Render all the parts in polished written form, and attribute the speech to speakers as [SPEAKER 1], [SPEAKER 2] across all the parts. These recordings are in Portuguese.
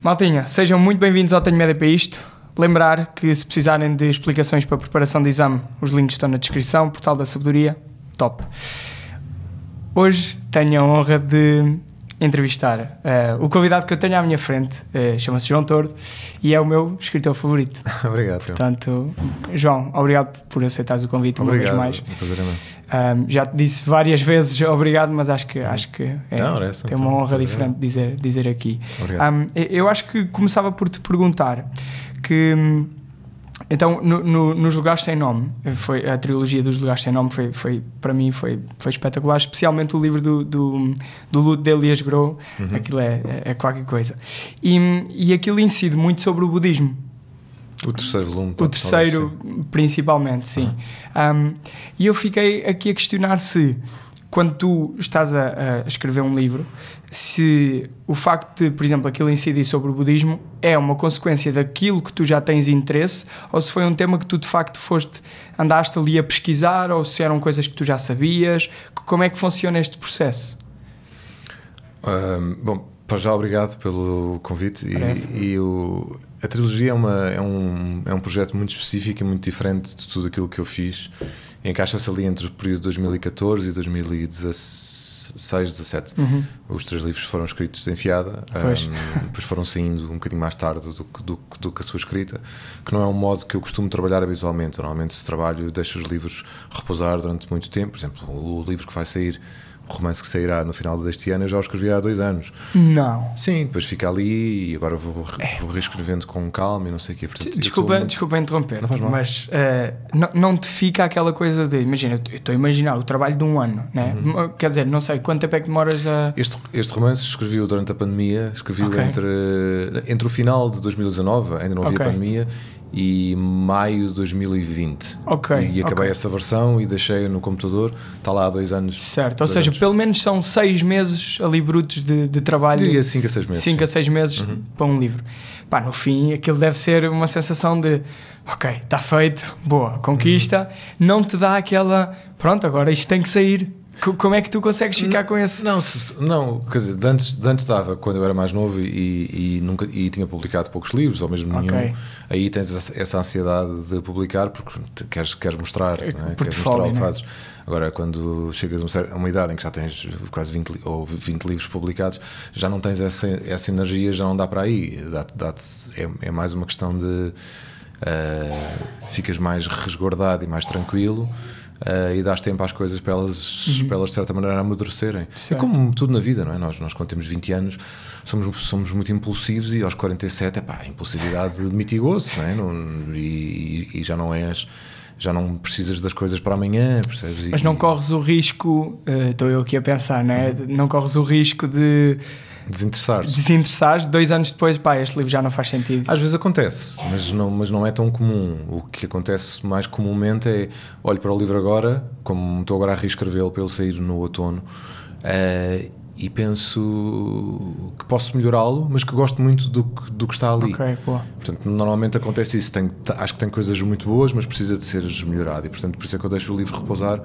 [SPEAKER 1] Maltinha, sejam muito bem-vindos ao Tenho Média para Isto. Lembrar que se precisarem de explicações para a preparação de exame, os links estão na descrição, Portal da Sabedoria, top. Hoje tenho a honra de entrevistar o convidado que eu tenho à minha frente, chama-se João Tordo e é o meu escritor favorito.
[SPEAKER 2] Obrigado.
[SPEAKER 1] Portanto, João, obrigado por aceitares o convite uma vez mais. Já te disse várias vezes obrigado, mas acho que tem uma honra diferente dizer aqui. Eu acho que começava por te perguntar que então nos Lugares Sem Nome, foi a trilogia dos Lugares Sem Nome, foi para mim foi espetacular, especialmente o livro do luto de Elias Gros. Aquilo é qualquer coisa, e aquilo incide muito sobre o budismo.
[SPEAKER 2] O terceiro volume.
[SPEAKER 1] O terceiro, principalmente, sim. E eu fiquei aqui a questionar se, quando tu estás a escrever um livro, se o facto de, por exemplo, aquilo incidir sobre o budismo é uma consequência daquilo que tu já tens interesse, ou se foi um tema que tu, de facto, andaste ali a pesquisar, ou se eram coisas que tu já sabias. Como é que funciona este processo?
[SPEAKER 2] Bom, para já, obrigado pelo convite. A trilogia é um projeto muito específico e muito diferente de tudo aquilo que eu fiz. Encaixa-se ali entre o período de 2014 e 2016-17. Os 3 livros foram escritos de enfiada, depois foram saindo um bocadinho mais tarde do que a sua escrita, que não é um modo que eu costumo trabalhar habitualmente. Normalmente, se trabalho, deixo os livros repousar durante muito tempo. Por exemplo, o livro que vai sair, o romance que sairá no final deste ano, eu já o escrevi há 2 anos.
[SPEAKER 1] Não.
[SPEAKER 2] Sim, depois fica ali e agora vou reescrevendo com calma e não sei o quê. Portanto,
[SPEAKER 1] desculpa interromper, mas não te fica aquela coisa de... Imagina, eu estou a imaginar o trabalho de um ano, né? Quer dizer, não sei, quanto tempo é que demoras a...
[SPEAKER 2] Este romance escrevi-o durante a pandemia, escrevi-o entre o final de 2019, ainda não havia pandemia, e maio de 2020. E acabei essa versão e deixei-a no computador. Está lá há 2 anos. Certo,
[SPEAKER 1] ou seja, pelo menos são 6 meses ali brutos de trabalho.
[SPEAKER 2] Diria 5 a 6 meses.
[SPEAKER 1] 5 a 6 meses para um livro. Pá, no fim, aquilo deve ser uma sensação de ok, está feito, boa, conquista. Não te dá aquela, pronto, agora isto tem que sair. Como é que tu consegues ficar com esse...
[SPEAKER 2] Não, quer dizer, de antes dava, quando eu era mais novo e tinha publicado poucos livros, ou mesmo nenhum, aí tens essa ansiedade de publicar porque queres mostrar, não é? Queres mostrar o que fazes. Agora, quando chegas a uma idade em que já tens quase 20 livros publicados, já não tens essa energia, já não dá para aí. É mais uma questão de... ficas mais resguardado e mais tranquilo. E dás tempo às coisas para elas de certa maneira amadurecerem. É como tudo na vida, não é? Nós quando temos 20 anos somos muito impulsivos e aos 47 a impulsividade mitigou-se, não é? E já não precisas das coisas para amanhã, percebes?
[SPEAKER 1] Mas não corres o risco, estou eu aqui a pensar, não é? Não corres o risco de desinteressares 2 anos depois, este livro já não faz sentido.
[SPEAKER 2] Às vezes acontece, mas não é tão comum. O que acontece mais comumente é: olho para o livro agora, como estou agora a reescrevê-lo para ele sair no outono, e penso que posso melhorá-lo, mas que gosto muito do que está ali. Portanto, normalmente acontece isso. Acho que tem coisas muito boas, mas precisa de ser melhorado, e portanto por isso é que eu deixo o livro repousar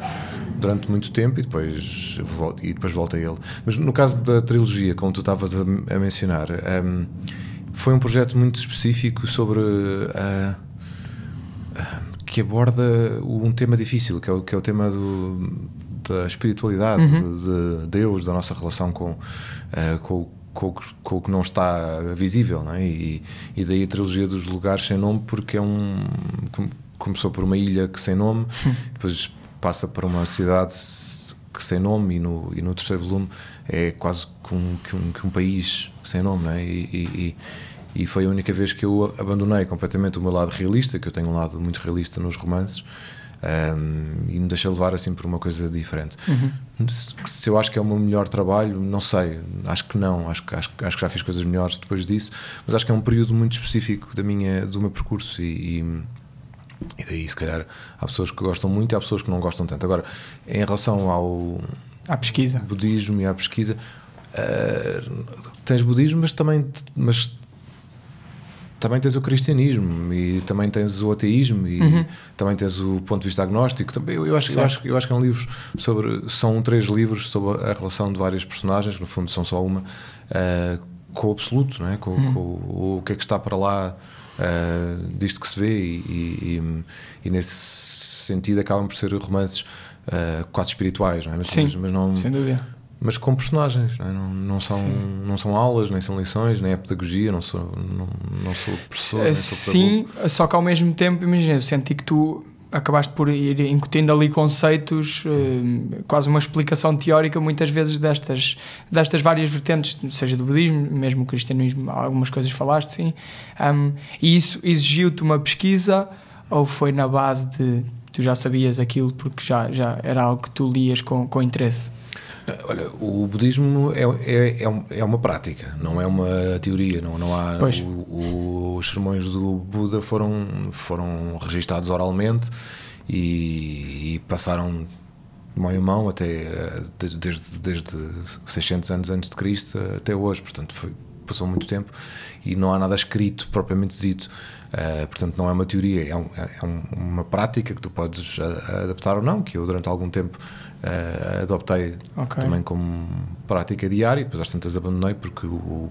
[SPEAKER 2] durante muito tempo e depois volto a ele. Mas no caso da trilogia, como tu estavas a mencionar, foi um projeto muito específico sobre que aborda um tema difícil, que é o tema da espiritualidade, de Deus, da nossa relação com o que não está visível, não é? E daí a trilogia dos Lugares Sem Nome, porque começou por uma ilha sem nome, depois passa para uma cidade sem nome, e no terceiro volume é quase que um país sem nome, não é? E foi a única vez que eu abandonei completamente o meu lado realista, que eu tenho um lado muito realista nos romances, e me deixei levar assim por uma coisa diferente. Se eu acho que é o meu melhor trabalho, não sei, acho que não, acho que já fiz coisas melhores depois disso, mas acho que é um período muito específico do meu percurso, e daí se calhar há pessoas que gostam muito e há pessoas que não gostam tanto. Agora, em relação
[SPEAKER 1] à pesquisa,
[SPEAKER 2] budismo e à pesquisa, tens budismo, mas também tens o cristianismo, e também tens o ateísmo, e também tens o ponto de vista agnóstico. Eu acho que é um livro são 3 livros sobre a relação de várias personagens, no fundo são só uma, com o absoluto, não é? Com o que é que está para lá disto que se vê, e nesse sentido acabam por ser romances quase espirituais, não é?
[SPEAKER 1] Mas não, sem dúvida.
[SPEAKER 2] Mas com personagens, não é? Não são aulas, nem são lições, nem é pedagogia, não sou professor, nem sou
[SPEAKER 1] sim, só que ao mesmo tempo, imagina, eu senti que tu acabaste por ir incutindo ali conceitos, quase uma explicação teórica muitas vezes destas várias vertentes, seja do budismo, mesmo o cristianismo, algumas coisas falaste, sim. E isso exigiu-te uma pesquisa, ou foi na base de tu já sabias aquilo porque já era algo que tu lias com interesse?
[SPEAKER 2] Olha, o budismo é uma prática, não é uma teoria. Não há os sermões do Buda foram registados oralmente e passaram de mão em mão desde 600 anos antes de Cristo até hoje. Portanto, passou muito tempo e não há nada escrito propriamente dito. Portanto, não é uma teoria, é uma prática que tu podes adaptar ou não, que eu durante algum tempo adoptei também como prática diária, e depois às tantas abandonei porque o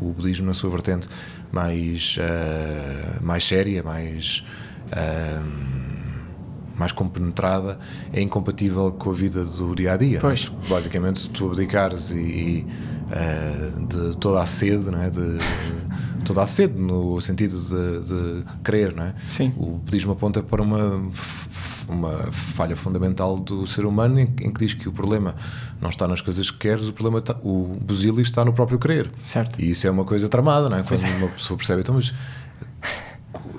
[SPEAKER 2] budismo na sua vertente mais séria, mais compenetrada, é incompatível com a vida do dia-a-dia.
[SPEAKER 1] Pois.
[SPEAKER 2] Basicamente, se tu abdicares de toda a sede, não é? Toda a sede no sentido de querer, não é?
[SPEAKER 1] Sim.
[SPEAKER 2] O budismo aponta para uma falha fundamental do ser humano em que diz que o problema não está nas coisas que queres, o busilis está no próprio querer.
[SPEAKER 1] Certo.
[SPEAKER 2] E isso é uma coisa tramada, não é? Quando uma pessoa percebe, então, mas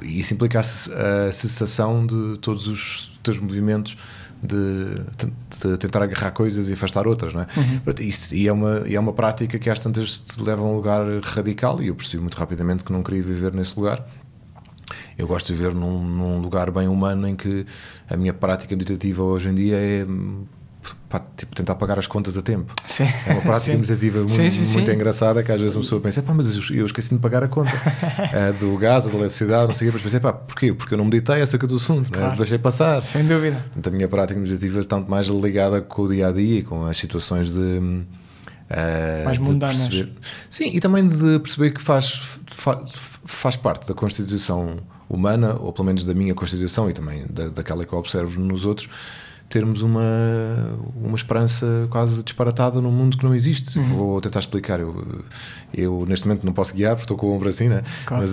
[SPEAKER 2] isso implica a cessação de todos os teus movimentos de tentar agarrar coisas e afastar outras, não é? E é uma prática que às tantas te leva a um lugar radical, e eu percebi muito rapidamente que não queria viver nesse lugar. Eu gosto de viver num lugar bem humano, em que a minha prática meditativa hoje em dia é tentar pagar as contas a tempo.
[SPEAKER 1] Sim.
[SPEAKER 2] É uma prática meditativa muito engraçada, que às vezes uma pessoa pensa, mas eu esqueci de pagar a conta do gás ou da eletricidade, não sei o quê, mas pensei, porquê? Porque eu não meditei acerca do assunto, claro. Não é? Deixei passar.
[SPEAKER 1] Sem dúvida.
[SPEAKER 2] Então, a minha prática meditativa está muito mais ligada com o dia-a-dia e com as situações
[SPEAKER 1] mais mundanas.
[SPEAKER 2] Sim, e também de perceber que faz parte da constituição humana, ou pelo menos da minha constituição e também daquela que eu observo nos outros, termos uma esperança quase disparatada num mundo que não existe. Vou tentar explicar. Eu neste momento não posso guiar porque estou com o ombro assim, né? Claro.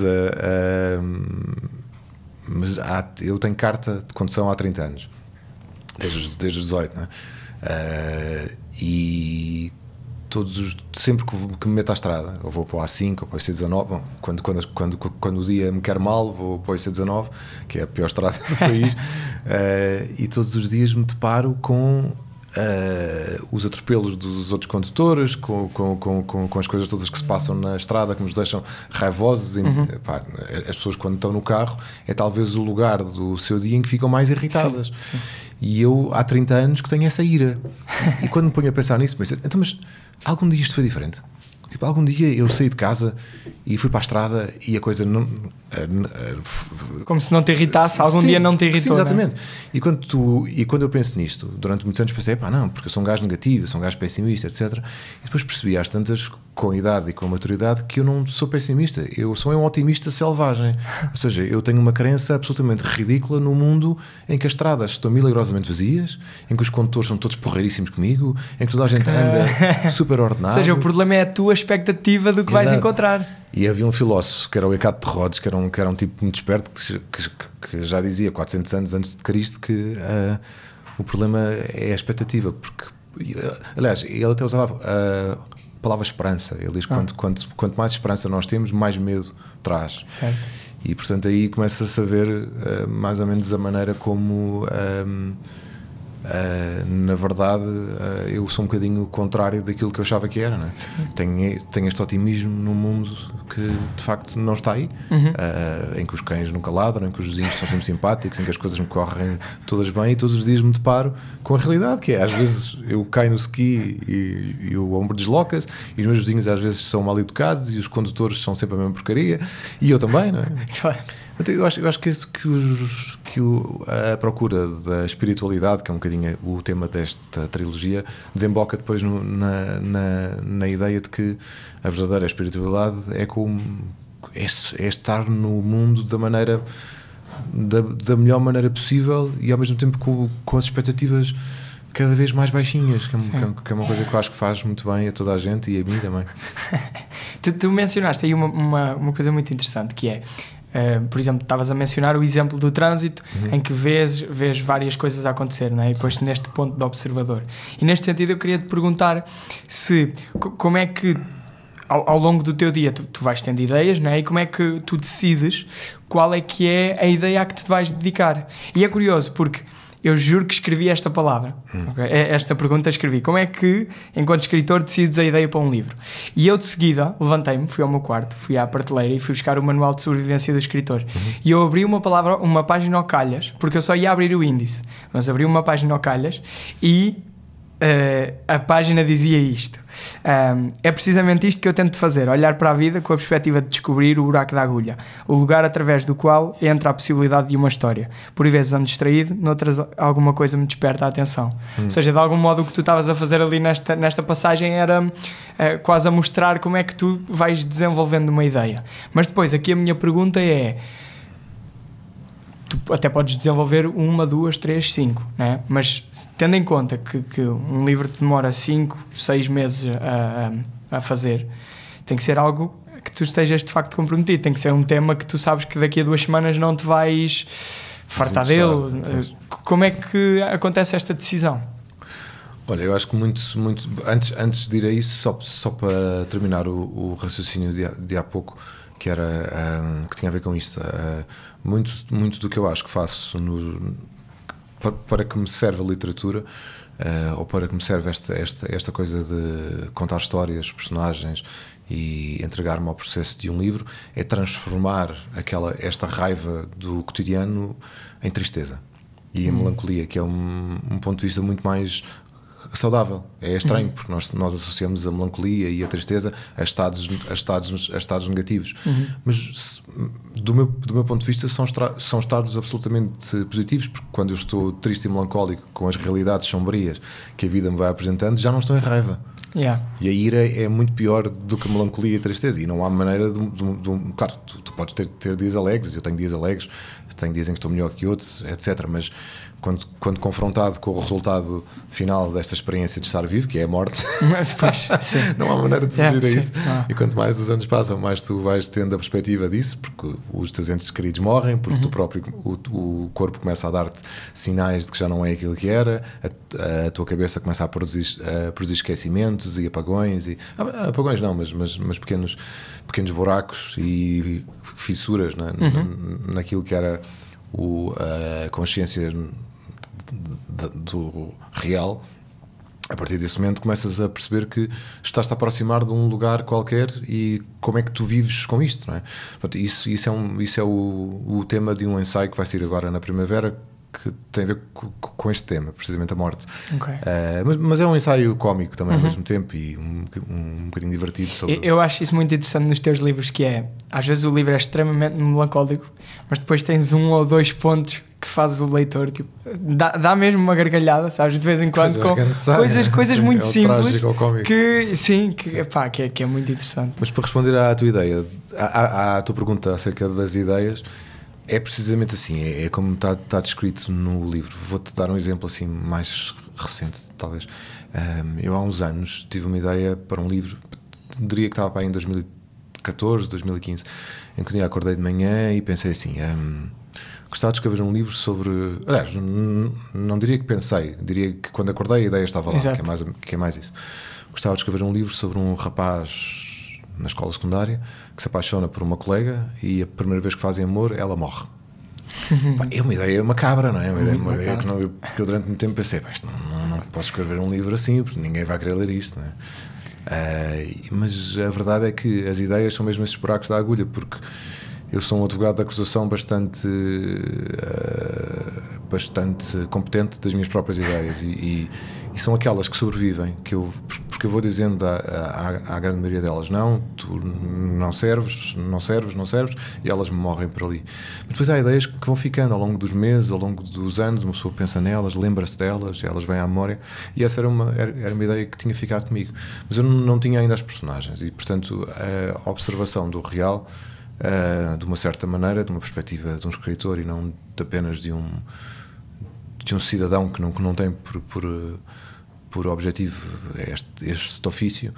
[SPEAKER 2] Mas eu tenho carta de condução há 30 anos, desde os 18, né? E sempre que me meto à estrada, eu vou para o A5 ou para o IC19. Bom, quando o dia me quer mal, vou para o IC19, que é a pior estrada do país, e todos os dias me deparo com os atropelos dos outros condutores, com as coisas todas que se passam na estrada, que nos deixam raivosos. As pessoas, quando estão no carro, é talvez o lugar do seu dia em que ficam mais irritadas. Sim. E eu há 30 anos que tenho essa ira, e quando me ponho a pensar nisso, penso, então, mas algum dia isto foi diferente? Tipo, algum dia eu saí de casa e fui para a estrada e a coisa não...
[SPEAKER 1] Como se não te irritasse, algum dia não te irritou.
[SPEAKER 2] Sim, exatamente. Né? E quando eu penso nisto, durante muitos anos pensei, não, porque eu sou um gajo negativo, eu sou um gajo pessimista, etc. E depois percebi às tantas, com a idade e com a maturidade, que eu não sou pessimista, eu sou um otimista selvagem. Ou seja, eu tenho uma crença absolutamente ridícula no mundo em que as estradas estão milagrosamente vazias, em que os condutores são todos porreiríssimos comigo, em que toda a gente anda super ordenado.
[SPEAKER 1] Ou seja, o problema é a tua expectativa do que vais encontrar.
[SPEAKER 2] E havia um filósofo que era o Hecate de Rhodes, que era um tipo muito esperto, que já dizia 400 anos antes de Cristo que o problema é a expectativa, porque, aliás, ele até usava a palavra esperança. Ele diz que quanto mais esperança nós temos, mais medo traz.
[SPEAKER 1] Certo.
[SPEAKER 2] E portanto aí começa-se a ver mais ou menos a maneira como na verdade eu sou um bocadinho o contrário daquilo que eu achava que era, não é? Tenho este otimismo num mundo que de facto não está aí, em que os cães nunca ladram, em que os vizinhos são sempre simpáticos, em que as coisas me correm todas bem, e todos os dias me deparo com a realidade, que é, às vezes eu caio no ski e o ombro desloca-se, e os meus vizinhos às vezes são mal educados e os condutores são sempre a mesma porcaria, e eu também, não é? Eu acho que a procura da espiritualidade, que é um bocadinho o tema desta trilogia, desemboca depois na ideia de que a verdadeira espiritualidade é estar no mundo da melhor maneira possível e ao mesmo tempo com as expectativas cada vez mais baixinhas, que é uma coisa que eu acho que faz muito bem a toda a gente e a mim também.
[SPEAKER 1] Tu mencionaste aí uma coisa muito interessante, que é, por exemplo, estavas a mencionar o exemplo do trânsito, em que vês várias coisas a acontecer, não é? E depois neste ponto de observador. E neste sentido eu queria te perguntar como é que ao longo do teu dia tu vais tendo ideias, não é? E como é que tu decides qual é que é a ideia a que te vais dedicar? E é curioso porque eu juro que escrevi esta palavra, okay? Esta pergunta escrevi: como é que, enquanto escritor, decides a ideia para um livro? E eu de seguida levantei-me, fui ao meu quarto, fui à prateleira e fui buscar o manual de sobrevivência do escritor. E eu abri uma página ao calhas, porque eu só ia abrir o índice, mas abri uma página ao calhas e a página dizia isto: é precisamente isto que eu tento fazer, olhar para a vida com a perspectiva de descobrir o buraco da agulha, o lugar através do qual entra a possibilidade de uma história. Por vezes ando distraído, noutras alguma coisa me desperta a atenção. Ou seja, de algum modo o que tu estavas a fazer ali nesta passagem era quase a mostrar como é que tu vais desenvolvendo uma ideia. Mas depois aqui a minha pergunta é: tu até podes desenvolver 1, 2, 3, 5, né? Mas tendo em conta que um livro te demora 5, 6 meses a fazer, tem que ser algo que tu estejas de facto comprometido, tem que ser um tema que tu sabes que daqui a 2 semanas não te vais fartar dele. Como é que acontece esta decisão?
[SPEAKER 2] Olha, eu acho que muito antes de ir a isso, só para terminar o raciocínio de há pouco, que tinha a ver com isto. Muito do que eu acho que faço para que me serve a literatura, ou para que me serve esta coisa de contar histórias, personagens e entregar-me ao processo de um livro, é transformar esta raiva do cotidiano em tristeza e em melancolia, que é um ponto de vista muito mais saudável. É estranho, porque nós associamos a melancolia e a tristeza a estados negativos. Mas do meu ponto de vista são estados absolutamente positivos, porque quando eu estou triste e melancólico com as realidades sombrias que a vida me vai apresentando, já não estou em raiva. E a ira é muito pior do que a melancolia e a tristeza, e não há maneira claro, tu podes ter dias alegres, eu tenho dias alegres, tenho dias em que estou melhor que outros, etc. Mas quando confrontado com o resultado final desta experiência de estar vivo, que é a morte, não há maneira de fugir a isso. E quanto mais os anos passam, mais tu vais tendo a perspectiva disso, porque os teus entes queridos morrem, porque tu próprio, o corpo começa a dar-te sinais de que já não é aquilo que era, a tua cabeça começa a produzir esquecimentos e apagões, apagões não, mas pequenos buracos e fissuras, né? Naquilo que era a consciência do real. A partir desse momento começas a perceber que estás-te a aproximar de um lugar qualquer, e como é que tu vives com isto, não é? Portanto, isso é o tema de um ensaio que vai sair agora na primavera, que tem a ver com este tema, precisamente a morte. Mas é um ensaio cómico também ao mesmo tempo, e um bocadinho divertido sobre...
[SPEAKER 1] Eu acho isso muito interessante nos teus livros, que é, às vezes o livro é extremamente melancólico, mas depois tens 1 ou 2 pontos que fazes o leitor, tipo, dá mesmo uma gargalhada, sabes, de vez em quando, com coisas muito simples, que é muito interessante.
[SPEAKER 2] Mas para responder à tua ideia, à tua pergunta acerca das ideias, é precisamente assim, é como está descrito no livro. Vou-te dar um exemplo assim mais recente, talvez. Eu há uns anos tive uma ideia para um livro, diria que estava para aí em 2014, 2015, em que um dia acordei de manhã e pensei assim: gostava de escrever um livro sobre... Aliás, não diria que pensei, diria que quando acordei a ideia estava lá, que é mais isso. Gostava de escrever um livro sobre um rapaz na escola secundária que se apaixona por uma colega, e a primeira vez que fazem amor ela morre. É uma ideia macabra, não é? Uma ideia que eu durante muito tempo pensei: não posso escrever um livro assim, porque ninguém vai querer ler isto, não é? Mas a verdade é que as ideias são mesmo esses buracos da agulha, porque eu sou um advogado de acusação bastante competente das minhas próprias ideias, e E são aquelas que sobrevivem, porque eu vou dizendo à grande maioria delas: não, tu não serves, e elas morrem por ali. Mas depois há ideias que vão ficando ao longo dos meses, ao longo dos anos, uma pessoa pensa nelas, lembra-se delas, elas vêm à memória, e essa era uma ideia que tinha ficado comigo. Mas eu não tinha ainda as personagens, e portanto a observação do real, de uma certa maneira, de uma perspectiva de um escritor e não apenas de um cidadão que não tem por objetivo este ofício,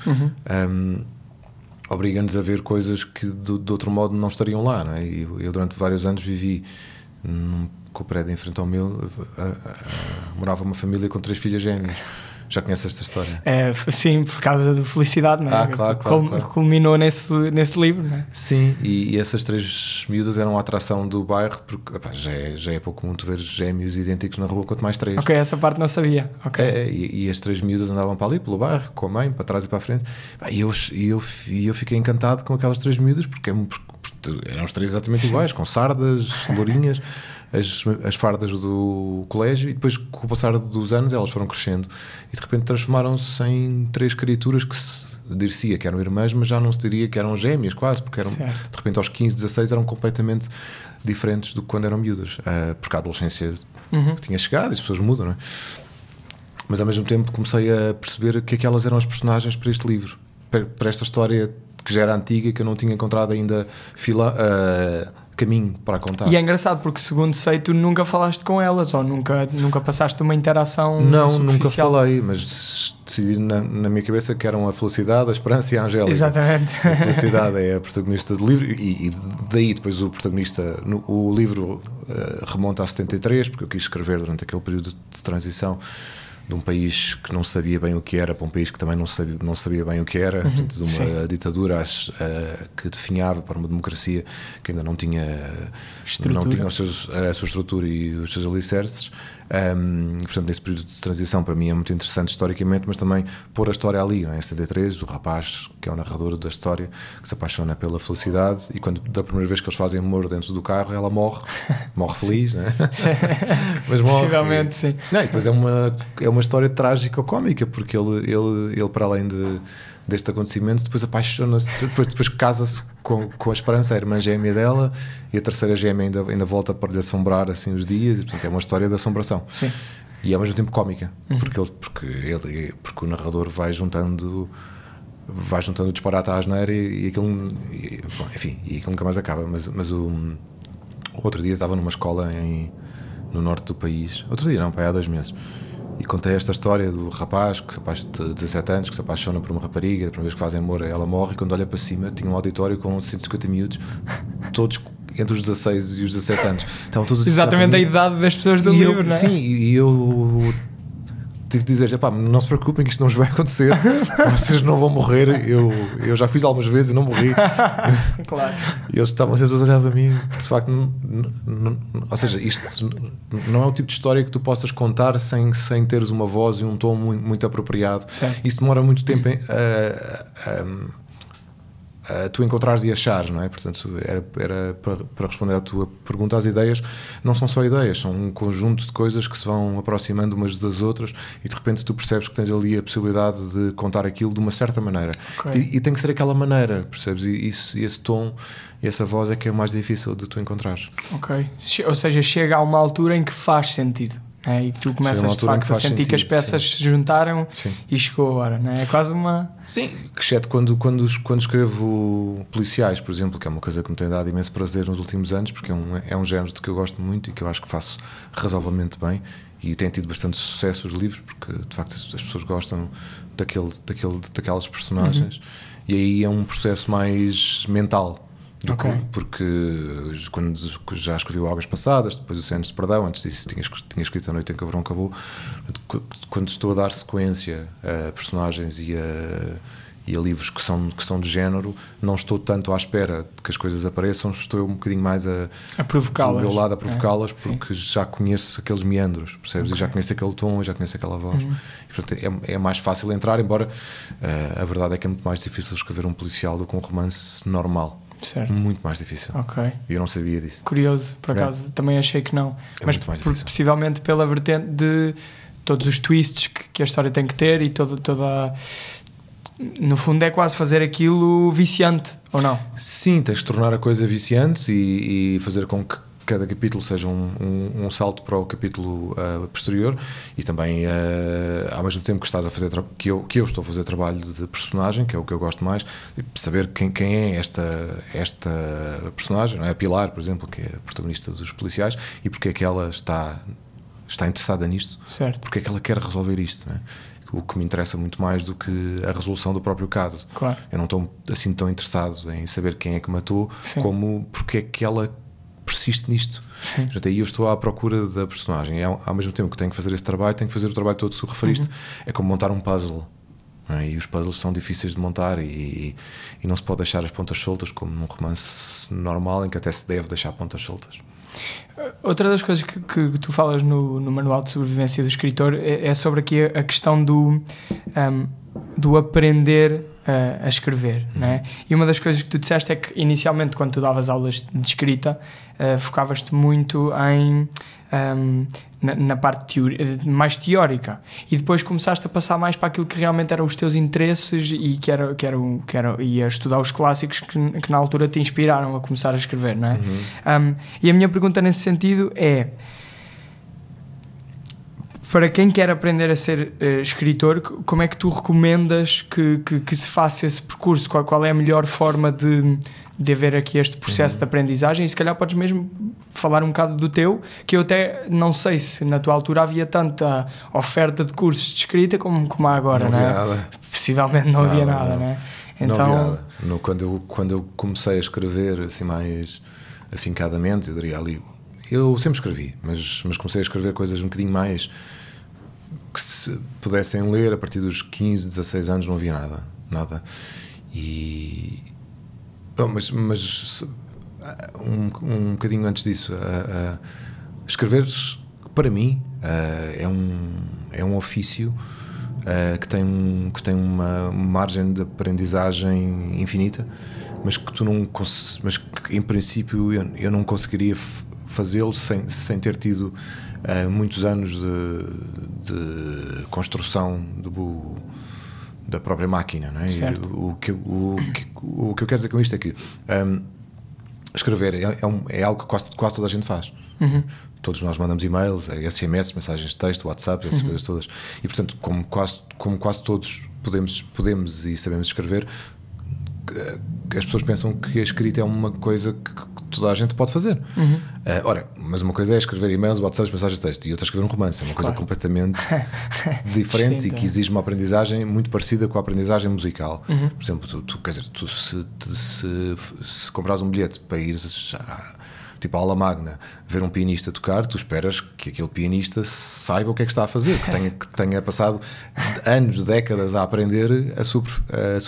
[SPEAKER 2] obriga-nos a ver coisas que de outro modo não estariam lá, não é? E eu durante vários anos vivi com o prédio em frente ao meu, morava uma família com 3 filhas gêmeas. Já conheces esta história?
[SPEAKER 1] Sim, por causa da felicidade, não é?
[SPEAKER 2] Claro.
[SPEAKER 1] Culminou nesse livro, não é?
[SPEAKER 2] Sim, e essas 3 miúdas eram a atração do bairro, porque já é pouco muito ver gêmeos idênticos na rua, quanto mais 3.
[SPEAKER 1] Ok, essa parte não sabia. Okay.
[SPEAKER 2] E as 3 miúdas andavam para ali, pelo bairro, com a mãe, para trás e para a frente. E eu fiquei encantado com aquelas 3 miúdas, porque eram os 3 exatamente iguais, com sardas, lourinhas, as fardas do colégio, e depois, com o passar dos anos, elas foram crescendo e de repente transformaram-se em 3 criaturas que se dir-se que eram irmãs, mas já não se diria que eram gêmeas, quase, porque eram, de repente aos 15, 16 eram completamente diferentes do que quando eram miúdas, porque a adolescência tinha chegado e as pessoas mudam, não é? Mas ao mesmo tempo comecei a perceber que aquelas eram as personagens para este livro, para esta história que já era antiga e que eu não tinha encontrado ainda caminho para contar.
[SPEAKER 1] E é engraçado porque, segundo sei, tu nunca falaste com elas ou nunca passaste uma interação
[SPEAKER 2] superficial. Nunca falei, mas decidi na minha cabeça que eram a Felicidade, a Esperança e a Angélica.
[SPEAKER 1] Exatamente.
[SPEAKER 2] A Felicidade é a protagonista do livro e daí depois o protagonista, o livro remonta a 73, porque eu quis escrever durante aquele período de transição de um país que não sabia bem o que era para um país que também não sabia bem o que era, portanto, de uma ditadura que definhava para uma democracia que ainda não tinha a sua estrutura e os seus alicerces. Portanto, nesse período de transição para mim é muito interessante historicamente, mas também pôr a história ali, não é? Em 73, o rapaz que é o narrador da história, que se apaixona pela felicidade, e quando da primeira vez que eles fazem amor dentro do carro, ela morre feliz, não é? Mas morre.
[SPEAKER 1] Possivelmente, sim.
[SPEAKER 2] Não, e depois é uma história trágica ou cómica, porque ele para além deste acontecimento, depois apaixona-se, depois casa-se com a Esperança, a irmã gêmea dela, e a terceira gêmea ainda volta para lhe assombrar assim os dias, e portanto é uma história de assombração.
[SPEAKER 1] Sim.
[SPEAKER 2] E ao mesmo tempo cómica, porque o narrador vai juntando o disparate à asneira e aquilo, enfim, e aquilo nunca mais acaba. Mas o outro dia estava numa escola no norte do país, outro dia não, há 2 meses, e contei esta história do rapaz de 17 anos que se apaixona por uma rapariga, a primeira vez que fazem amor ela morre, e quando olha para cima tinha um auditório com 150 miúdos, todos entre os 16 e os 17 anos. Estavam todos
[SPEAKER 1] exatamente a idade das pessoas do livro, não é?
[SPEAKER 2] Sim, e eu tive de dizer: não se preocupem que isto não vos vai acontecer, vocês não vão morrer, eu já fiz algumas vezes e não morri.
[SPEAKER 1] Claro.
[SPEAKER 2] E eles estavam sempre a olhar para mim, porque de facto ou seja, isto não é o tipo de história que tu possas contar sem teres uma voz e um tom muito, muito apropriado.
[SPEAKER 1] Certo.
[SPEAKER 2] Isso demora muito tempo a tu encontrares e achares, não é? Portanto, era para responder à tua pergunta, as ideias não são só ideias, são um conjunto de coisas que se vão aproximando umas das outras, e de repente tu percebes que tens ali a possibilidade de contar aquilo de uma certa maneira. Okay. E tem que ser aquela maneira, percebes? E esse tom e essa voz é que é o mais difícil de tu encontrares.
[SPEAKER 1] Ok. Ou seja, chega a uma altura em que faz sentido. E tu começas de facto a sentir sentido, que as peças se juntaram. Sim. E chegou agora, não é? É quase uma...
[SPEAKER 2] Sim, exceto quando escrevo policiais, por exemplo, que é uma coisa que me tem dado imenso prazer nos últimos anos, porque é um género de que eu gosto muito e que eu acho que faço razoavelmente bem, e tem tido bastante sucesso os livros, porque de facto as pessoas gostam daquelas personagens. E aí é um processo mais mental. Porque quando já escrevi o Águas Passadas, depois o Cenas de Perdão, antes disso tinha escrito A Noite em que o Verão Acabou. Quando estou a dar sequência a personagens e a livros que são de género, não estou tanto à espera de que as coisas apareçam, estou um bocadinho mais a provocá-las, do meu lado a provocá-las, porque já conheço aqueles meandros, percebes? E já conheço aquele tom, e já conheço aquela voz. E, portanto, é mais fácil entrar, embora a verdade é que é muito mais difícil escrever um policial do que um romance normal.
[SPEAKER 1] Certo.
[SPEAKER 2] Muito mais difícil.
[SPEAKER 1] Ok.
[SPEAKER 2] E eu não sabia disso.
[SPEAKER 1] Curioso, por acaso também achei que não.
[SPEAKER 2] É
[SPEAKER 1] mas
[SPEAKER 2] muito mais difícil.
[SPEAKER 1] Possivelmente pela vertente de todos os twists que a história tem que ter e toda no fundo é quase fazer aquilo viciante, ou não?
[SPEAKER 2] Sim, tens de tornar a coisa viciante e fazer com que cada capítulo seja um salto para o capítulo posterior, e também ao mesmo tempo que estás a fazer que eu estou a fazer trabalho de personagem, que é o que eu gosto mais, saber quem é esta personagem, não é? A Pilar, por exemplo, que é a protagonista dos policiais, e porque é que ela está interessada nisto,
[SPEAKER 1] certo.
[SPEAKER 2] Porque é que ela quer resolver isto, não é? O que me interessa muito mais do que a resolução do próprio caso.
[SPEAKER 1] Claro.
[SPEAKER 2] Eu não estou assim tão interessado em saber quem é que matou,
[SPEAKER 1] sim.
[SPEAKER 2] como porque é que ela persiste nisto. Aí eu estou à procura da personagem, e ao mesmo tempo que tenho que fazer esse trabalho, tenho que fazer o trabalho todo que tu referiste. É como montar um puzzle, não é? E os puzzles são difíceis de montar, e não se pode deixar as pontas soltas, como num romance normal em que até se deve deixar pontas soltas.
[SPEAKER 1] Outra das coisas que tu falas no manual de sobrevivência do escritor é sobre aqui a questão do aprender a escrever, não é? E uma das coisas que tu disseste é que inicialmente, quando tu davas aulas de escrita, focavas-te muito na parte mais teórica, e depois começaste a passar mais para aquilo que realmente eram os teus interesses e e a estudar os clássicos que na altura te inspiraram a começar a escrever, não é? E a minha pergunta nesse sentido é: para quem quer aprender a ser escritor, como é que tu recomendas que se faça esse percurso? Qual é a melhor forma de haver aqui este processo de aprendizagem? E se calhar podes mesmo falar um bocado do teu, que eu até não sei se na tua altura havia tanta oferta de cursos de escrita como há agora, não é?
[SPEAKER 2] Nada.
[SPEAKER 1] Possivelmente não havia nada, não é?
[SPEAKER 2] Então, não havia nada. Quando eu comecei a escrever assim mais afincadamente, eu diria ali, eu sempre escrevi, mas comecei a escrever coisas um bocadinho mais que se pudessem ler a partir dos 15, 16 anos. Não havia nada. Mas um bocadinho antes disso, escrever, para mim, é um ofício que tem uma margem de aprendizagem infinita, mas que mas que em princípio eu não conseguiria fazê-lo sem ter tido muitos anos de construção da própria máquina, não é? O que eu quero dizer com isto é que escrever é algo que quase toda a gente faz. Todos nós mandamos e-mails, SMS, mensagens de texto, WhatsApp, essas coisas todas, e portanto, como quase todos podemos e sabemos escrever, as pessoas pensam que a escrita é uma coisa que toda a gente pode fazer. Ora, mas uma coisa é escrever e-mails, WhatsApp, mensagens de texto, e outra é escrever um romance. É uma coisa completamente diferente e que exige uma aprendizagem muito parecida com a aprendizagem musical. Por exemplo, tu se comprares um bilhete para ires tipo a aula magna, ver um pianista tocar, tu esperas que aquele pianista saiba o que é que está a fazer, que tenha passado anos, décadas a aprender a sua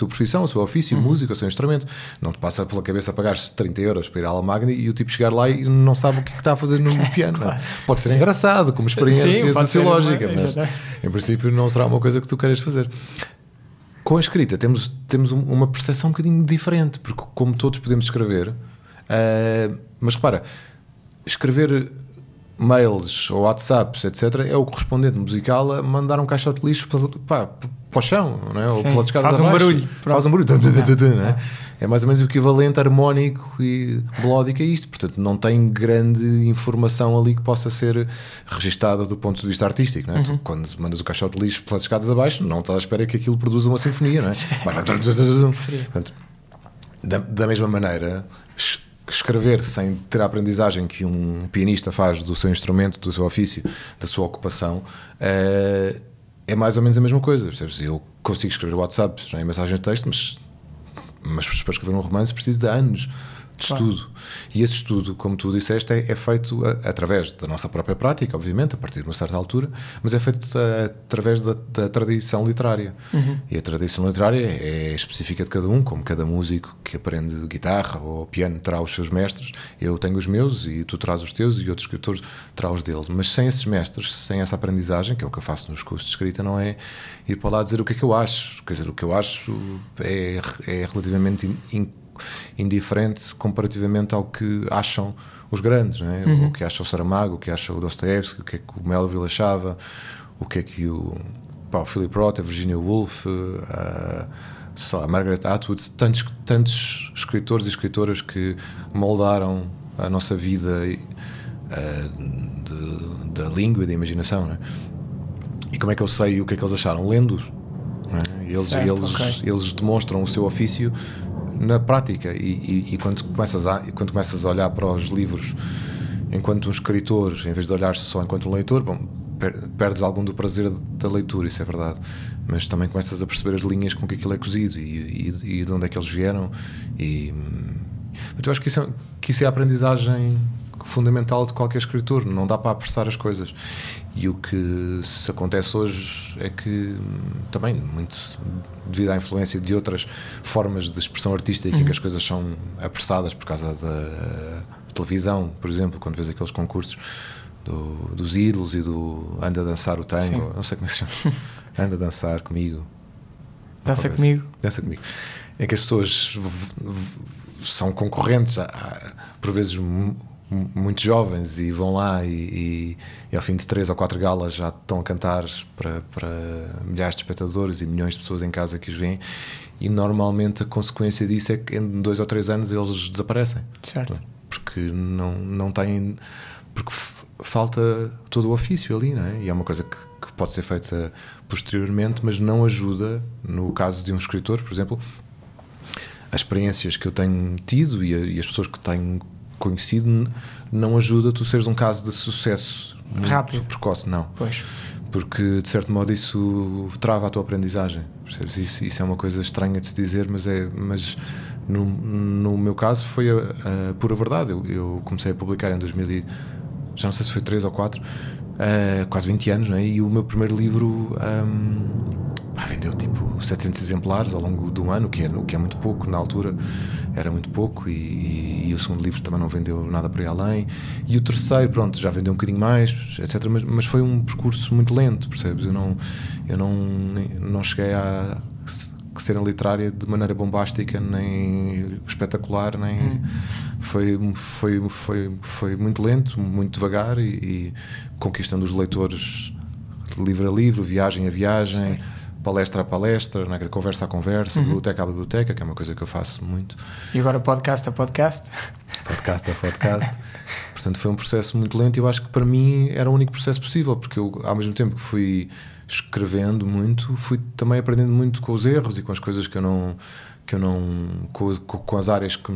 [SPEAKER 2] profissão, o seu ofício, música, o seu instrumento. Não te passa pela cabeça pagar 30 euros para ir à aula magna e o tipo chegar lá e não sabe o que está a fazer no piano. Claro. Pode ser engraçado, como experiência sociológica, mas em princípio não será uma coisa que tu queres fazer. Com a escrita temos uma percepção um bocadinho diferente, porque como todos podemos escrever, mas repara, escrever mails ou WhatsApps, etc., é o correspondente musical a mandar um caixote de lixo para o chão, não é? Ou pelas escadas abaixo. Faz um barulho. Não é? É mais ou menos o equivalente harmónico e melódico a isto. Portanto, não tem grande informação ali que possa ser registada do ponto de vista artístico. Não é? Tu, quando mandas o caixote de lixo pelas escadas abaixo, não estás à espera que aquilo produza uma sinfonia. Não é? Portanto, da mesma maneira, escrever sem ter a aprendizagem que um pianista faz do seu instrumento, do seu ofício, da sua ocupação, é mais ou menos a mesma coisa. Eu consigo escrever WhatsApp, não é mensagens de texto, mas para escrever um romance preciso de anos de estudo. E esse estudo, como tu disseste, é feito através da nossa própria prática, obviamente, a partir de uma certa altura, mas é feito através da tradição literária. E a tradição literária é específica de cada um, como cada músico que aprende guitarra ou piano terá os seus mestres. Eu tenho os meus e tu terás os teus e outros escritores terá os deles. Mas sem esses mestres, sem essa aprendizagem, que é o que eu faço nos cursos de escrita, não é ir para lá dizer o que é que eu acho. Quer dizer, o que eu acho é relativamente indiferente comparativamente ao que acham os grandes, não é? O que acha o Saramago, o que acha o Dostoiévski, o que é que o Melville achava, o que é que o Philip Roth, a Virginia Woolf, a Margaret Atwood, tantos escritores e escritoras que moldaram a nossa vida da língua e da imaginação, né? E como é que eu sei o que é que eles acharam? Lendo-os, né? Eles demonstram o seu ofício na prática, e quando começas a olhar para os livros enquanto um escritor, em vez de olhar só enquanto um leitor, perdes algum do prazer da leitura, isso é verdade, mas também começas a perceber as linhas com que aquilo é cozido e de onde é que eles vieram. Então eu acho que isso é a aprendizagem fundamental de qualquer escritor. Não dá para apressar as coisas, e o que se acontece hoje é que também, muito devido à influência de outras formas de expressão artística, em que as coisas são apressadas por causa da televisão, por exemplo, quando vês aqueles concursos dos ídolos e do Anda a Dançar o Tango, não sei como é que se chama, Anda a Dançar comigo,
[SPEAKER 1] Dança comigo,
[SPEAKER 2] em que as pessoas são concorrentes, por vezes muito jovens, e vão lá e ao fim de 3 ou 4 galas já estão a cantar para milhares de espectadores e milhões de pessoas em casa que os veem, e normalmente a consequência disso é que em 2 ou 3 anos eles desaparecem,
[SPEAKER 1] certo?
[SPEAKER 2] Porque não têm, porque falta todo o ofício ali, não é? E é uma coisa que pode ser feita posteriormente, mas não ajuda. No caso de um escritor, por exemplo, as experiências que eu tenho tido e as pessoas que tenho conhecido não ajuda tu seres um caso de sucesso
[SPEAKER 1] rápido,
[SPEAKER 2] precoce, não.
[SPEAKER 1] Pois.
[SPEAKER 2] Porque de certo modo isso trava a tua aprendizagem, percebes? Isso é uma coisa estranha de se dizer, mas no meu caso foi a pura verdade. Eu comecei a publicar em 2000, já não sei se foi 3 ou 4, quase 20 anos, não é? E o meu primeiro livro vendeu tipo 700 exemplares ao longo de um ano, o que é muito pouco. Na altura era muito pouco, e o segundo livro também não vendeu nada por aí além, e o terceiro, pronto, já vendeu um bocadinho mais, etc. Mas foi um percurso muito lento, percebes? Eu não cheguei a cena literária de maneira bombástica, nem espetacular, nem foi muito lento, muito devagar, e conquistando os leitores de livro a livro, viagem a viagem. Sim. Palestra a palestra, né? Conversa a conversa, biblioteca a biblioteca, que é uma coisa que eu faço muito.
[SPEAKER 1] E agora podcast a podcast?
[SPEAKER 2] Podcast a podcast. Portanto, foi um processo muito lento, e eu acho que para mim era o único processo possível, porque eu, ao mesmo tempo que fui escrevendo muito, fui também aprendendo muito com os erros e com as coisas que eu não com as áreas que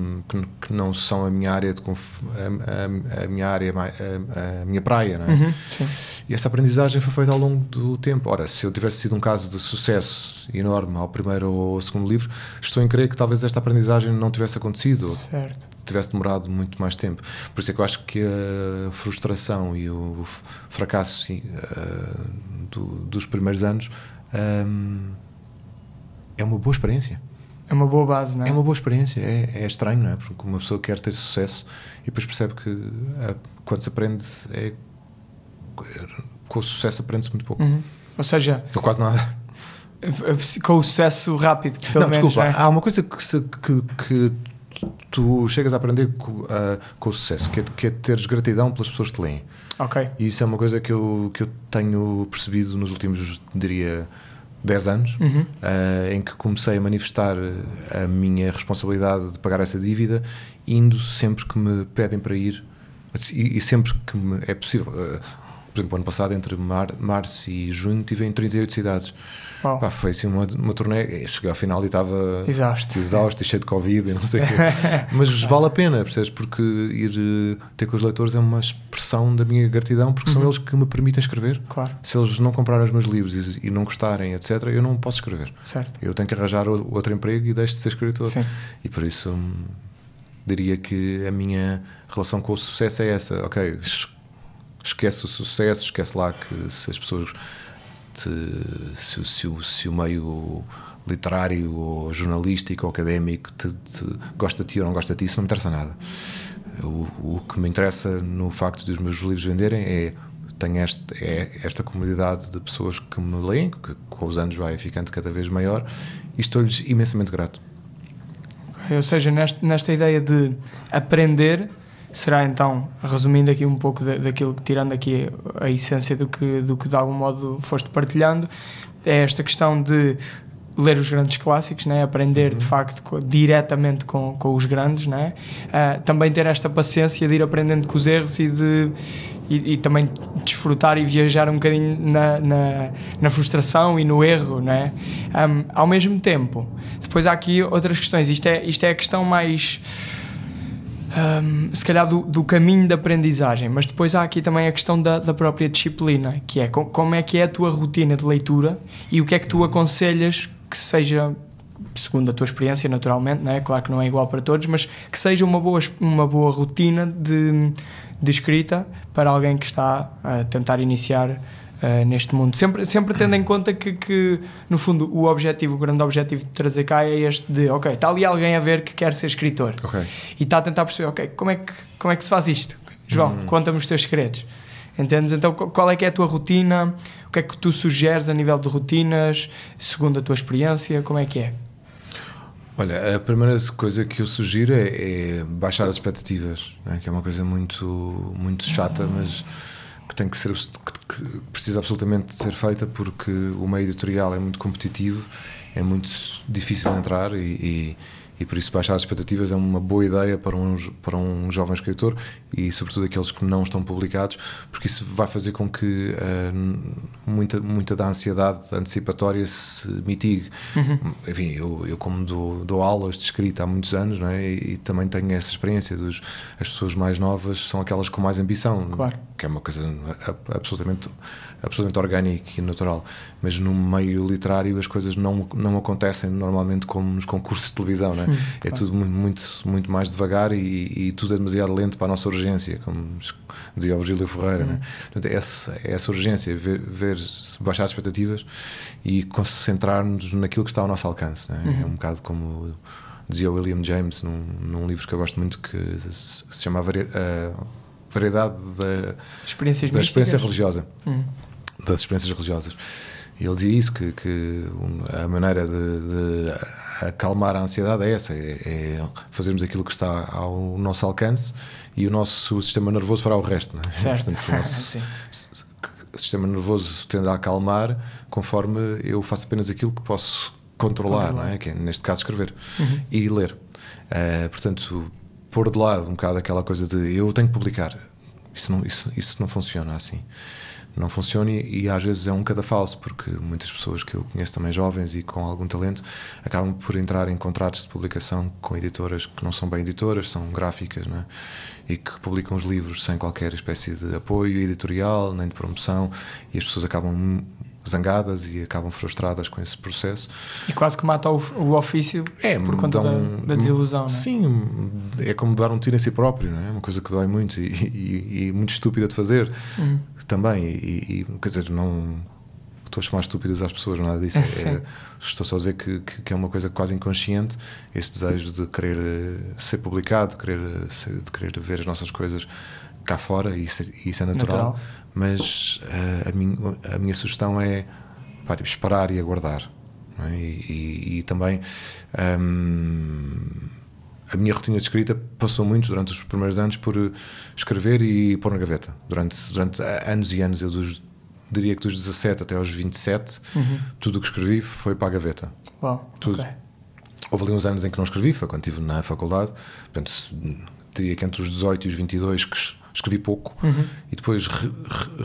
[SPEAKER 2] não são a minha área a minha praia, não é?
[SPEAKER 1] Sim.
[SPEAKER 2] E essa aprendizagem foi feita ao longo do tempo. Ora, se eu tivesse sido um caso de sucesso enorme ao primeiro ou ao segundo livro, estou em crer que talvez esta aprendizagem não tivesse acontecido,
[SPEAKER 1] certo,
[SPEAKER 2] ou tivesse demorado muito mais tempo. Por isso é que eu acho que a frustração e o fracasso dos primeiros anos é uma boa experiência.
[SPEAKER 1] É uma boa base, não é?
[SPEAKER 2] É uma boa experiência. É estranho, não é? Porque uma pessoa quer ter sucesso e depois percebe que quando se aprende, com o sucesso aprende-se muito pouco.
[SPEAKER 1] Ou seja,
[SPEAKER 2] ou quase nada.
[SPEAKER 1] Com o sucesso rápido, pelo menos.
[SPEAKER 2] Desculpa, há uma coisa que tu chegas a aprender com o sucesso, que é teres gratidão pelas pessoas que te leem.
[SPEAKER 1] Ok.
[SPEAKER 2] E isso é uma coisa que eu tenho percebido nos últimos, diria, 10 anos, em que comecei a manifestar a minha responsabilidade de pagar essa dívida, indo sempre que me pedem para ir, e sempre que é possível. Por exemplo, ano passado, entre março e junho, estive em 38 cidades. Foi assim uma turnê. Cheguei ao final e estava exausto e cheio de Covid e não sei o quê. Mas vale a pena, percebes? Porque ir ter com os leitores é uma expressão da minha gratidão, porque são eles que me permitem escrever.
[SPEAKER 1] Claro.
[SPEAKER 2] Se eles não comprarem os meus livros e não gostarem, etc., eu não posso escrever.
[SPEAKER 1] Certo.
[SPEAKER 2] Eu tenho que arranjar outro emprego e deixo de ser escritor.
[SPEAKER 1] Sim.
[SPEAKER 2] E por isso diria que a minha relação com o sucesso é essa. Ok, esquece o sucesso, esquece lá que se as pessoas se o meio literário ou jornalístico ou académico gosta de ti ou não gosta de ti, isso não me interessa nada. O que me interessa no facto de os meus livros venderem tenho esta comunidade de pessoas que me leem, que com os anos vai ficando cada vez maior, e estou-lhes imensamente grato.
[SPEAKER 1] Ou seja, nesta ideia de aprender, será então, resumindo aqui um pouco daquilo, tirando aqui a essência do que de algum modo foste partilhando, é esta questão de ler os grandes clássicos, né? Aprender de facto diretamente com os grandes, né? Também ter esta paciência de ir aprendendo com os erros e também desfrutar e viajar um bocadinho na frustração e no erro, né? Ao mesmo tempo, depois há aqui outras questões. Isto é a questão mais se calhar do caminho de aprendizagem, mas depois há aqui também a questão da própria disciplina, que é como é que é a tua rotina de leitura e o que é que tu aconselhas que seja, segundo a tua experiência naturalmente, não é? Claro que não é igual para todos, mas que seja uma boa rotina de escrita para alguém que está a tentar iniciar neste mundo, sempre tendo em conta que no fundo o grande objetivo de trazer cá é este de, ok, está ali alguém a ver que quer ser escritor, e está a tentar perceber, ok, como é que se faz isto? João, conta-me os teus segredos, entendes? Então qual é que é a tua rotina, o que é que tu sugeres a nível de rotinas, segundo a tua experiência, como é que é?
[SPEAKER 2] Olha, a primeira coisa que eu sugiro é baixar as expectativas, né? Que é uma coisa muito, muito chata, mas que tem que ser, que precisa absolutamente de ser feita, porque o meio editorial é muito competitivo, é muito difícil de entrar e por isso baixar as expectativas é uma boa ideia para um jovem escritor e sobretudo aqueles que não estão publicados, porque isso vai fazer com que muita da ansiedade antecipatória se mitigue. Enfim, eu como dou aulas de escrita há muitos anos, não é? E também tenho essa experiência as pessoas mais novas são aquelas com mais ambição,
[SPEAKER 1] claro,
[SPEAKER 2] que é uma coisa absolutamente orgânica e natural, mas no meio literário as coisas não acontecem normalmente como nos concursos de televisão, não é? É tudo muito mais devagar e tudo é demasiado lento para a nossa urgência, como dizia o Virgílio Ferreira, né? Portanto, essa urgência, baixar as expectativas e concentrar-nos naquilo que está ao nosso alcance, né? É um bocado como dizia o William James num livro que eu gosto muito, que se chama Variedade da experiência religiosa, das experiências religiosas. E ele dizia isso, que a maneira de acalmar a ansiedade é essa, é fazermos aquilo que está ao nosso alcance e o nosso sistema nervoso fará o resto, não é? Portanto, o nosso sistema nervoso tende a acalmar conforme eu faço apenas aquilo que posso controlar. Não é? Que é, neste caso, escrever e ler. Portanto, pôr de lado um bocado aquela coisa de eu tenho que publicar, isso não funciona assim. Não funciona e às vezes é um cadafalso, porque muitas pessoas que eu conheço também jovens e com algum talento acabam por entrar em contratos de publicação com editoras que não são bem editoras, são gráficas, não é? E que publicam os livros sem qualquer espécie de apoio editorial nem de promoção, e as pessoas acabam zangadas e acabam frustradas com esse processo.
[SPEAKER 1] E quase que mata o ofício por conta da desilusão, não é?
[SPEAKER 2] Sim, é como dar um tiro em si próprio, não é? Uma coisa que dói muito e muito estúpida de fazer também. E quer dizer, não estou a chamar estúpidas às pessoas, nada disso. Estou só a dizer que é uma coisa quase inconsciente, esse desejo de querer ser publicado, de querer ver as nossas coisas cá fora, e isso é natural. Mas a minha sugestão é esperar e aguardar, não é? E também a minha rotina de escrita passou muito durante os primeiros anos por escrever e pôr na gaveta durante anos e anos. Eu diria que dos 17 até aos 27 tudo o que escrevi foi para a gaveta. Tudo. Okay. Houve ali uns anos em que não escrevi, foi quando estive na faculdade, portanto diria que entre os 18 e os 22 que escrevi pouco, e depois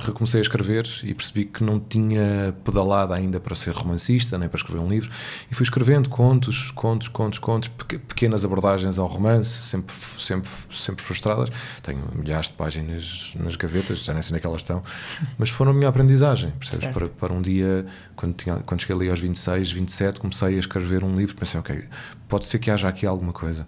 [SPEAKER 2] recomecei a escrever e percebi que não tinha pedalado ainda para ser romancista, nem para escrever um livro, e fui escrevendo contos, pequenas abordagens ao romance, sempre frustradas. Tenho milhares de páginas nas gavetas, já nem sei onde é que elas estão, mas foram a minha aprendizagem, percebes? Para um dia, quando cheguei ali aos 26, 27, comecei a escrever um livro, pensei, ok, pode ser que haja aqui alguma coisa,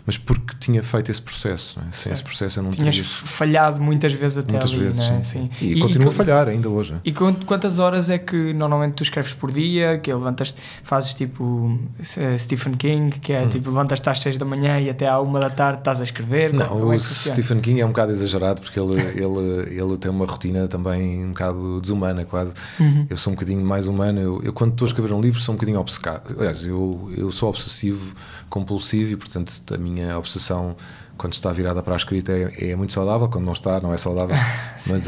[SPEAKER 2] mas porque tinha feito esse processo, não é? Sem esse processo eu não teria...
[SPEAKER 1] Tinhas falhado muitas vezes até
[SPEAKER 2] muitas
[SPEAKER 1] ali,
[SPEAKER 2] vezes,
[SPEAKER 1] não é?
[SPEAKER 2] Sim. E continuo a falhar ainda hoje.
[SPEAKER 1] E quantas horas é que normalmente tu escreves por dia? Que levantas, fazes tipo Stephen King, que é tipo levantas-te às 6 da manhã e até à 1 da tarde estás a escrever?
[SPEAKER 2] Não, o Stephen King é um bocado exagerado, porque ele tem uma rotina também um bocado desumana quase. Eu sou um bocadinho mais humano. Eu quando estou a escrever um livro sou um bocadinho obcecado. Aliás, eu sou obsessivo compulsivo e portanto a minha obsessão quando está virada para a escrita é muito saudável, quando não está, não é saudável. Mas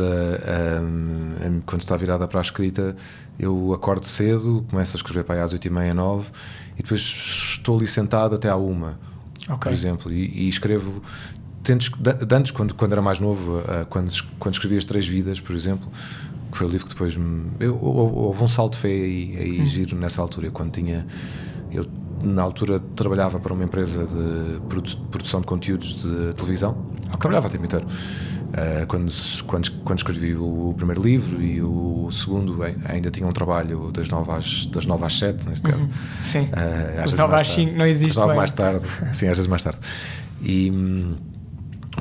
[SPEAKER 2] quando está virada para a escrita, eu acordo cedo, começo a escrever para aí às 8h30, 9h, e depois estou ali sentado até à 1h, por exemplo, e escrevo. Antes, quando era mais novo, quando escrevi As Três Vidas, por exemplo, que foi o livro que depois houve um salto de fé aí giro nessa altura. Eu na altura trabalhava para uma empresa de produção de conteúdos de televisão, trabalhava o tempo inteiro. Quando escrevi o primeiro livro, e o segundo ainda tinha um trabalho das 9 às 7, neste caso.
[SPEAKER 1] Sim, das 9 às 5 não existe.
[SPEAKER 2] Das 9 mais tarde, sim, às vezes mais tarde. E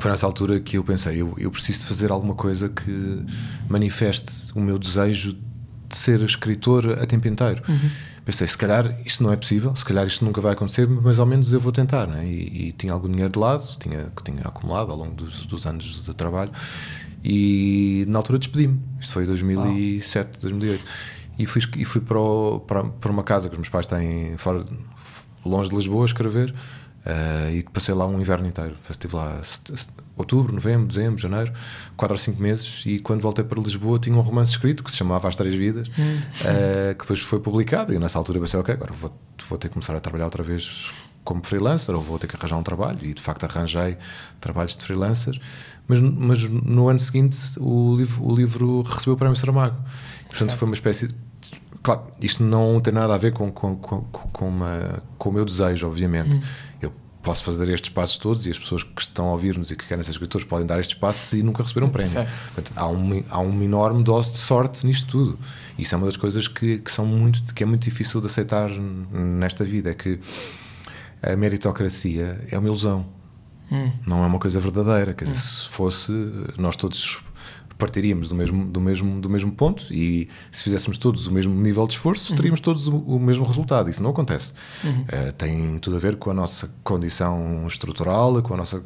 [SPEAKER 2] foi nessa altura que eu pensei, eu preciso de fazer alguma coisa que manifeste o meu desejo de ser escritor a tempo inteiro. Pensei, se calhar isto não é possível, se calhar isto nunca vai acontecer, mas ao menos eu vou tentar, né? E tinha algum dinheiro de lado, que tinha acumulado ao longo dos anos de trabalho, e na altura despedi-me. Isto foi 2007, 2008, e fui para uma casa que os meus pais têm longe de Lisboa a escrever. E passei lá um inverno inteiro. Estive lá outubro, novembro, dezembro, janeiro, 4 ou 5 meses. E quando voltei para Lisboa tinha um romance escrito que se chamava As Três Vidas, que depois foi publicado. E nessa altura pensei, ok, agora vou ter que começar a trabalhar outra vez como freelancer, ou vou ter que arranjar um trabalho. E de facto arranjei trabalhos de freelancer. Mas no ano seguinte o livro recebeu o Prémio Saramago. Portanto foi uma espécie de... Claro, isto não tem nada a ver com o meu desejo, obviamente. Eu posso fazer estes passos todos, e as pessoas que estão a ouvir-nos e que querem ser escritores podem dar estes passos e nunca receber um prémio. Portanto, há uma enorme dose de sorte nisto tudo. Isso é uma das coisas que é muito difícil de aceitar nesta vida, é que a meritocracia é uma ilusão. Não é uma coisa verdadeira. Quer dizer, se fosse, nós todos partiríamos do mesmo ponto, e se fizéssemos todos o mesmo nível de esforço, teríamos todos o mesmo resultado. Isso não acontece. Tem tudo a ver com a nossa condição estrutural, com a nossa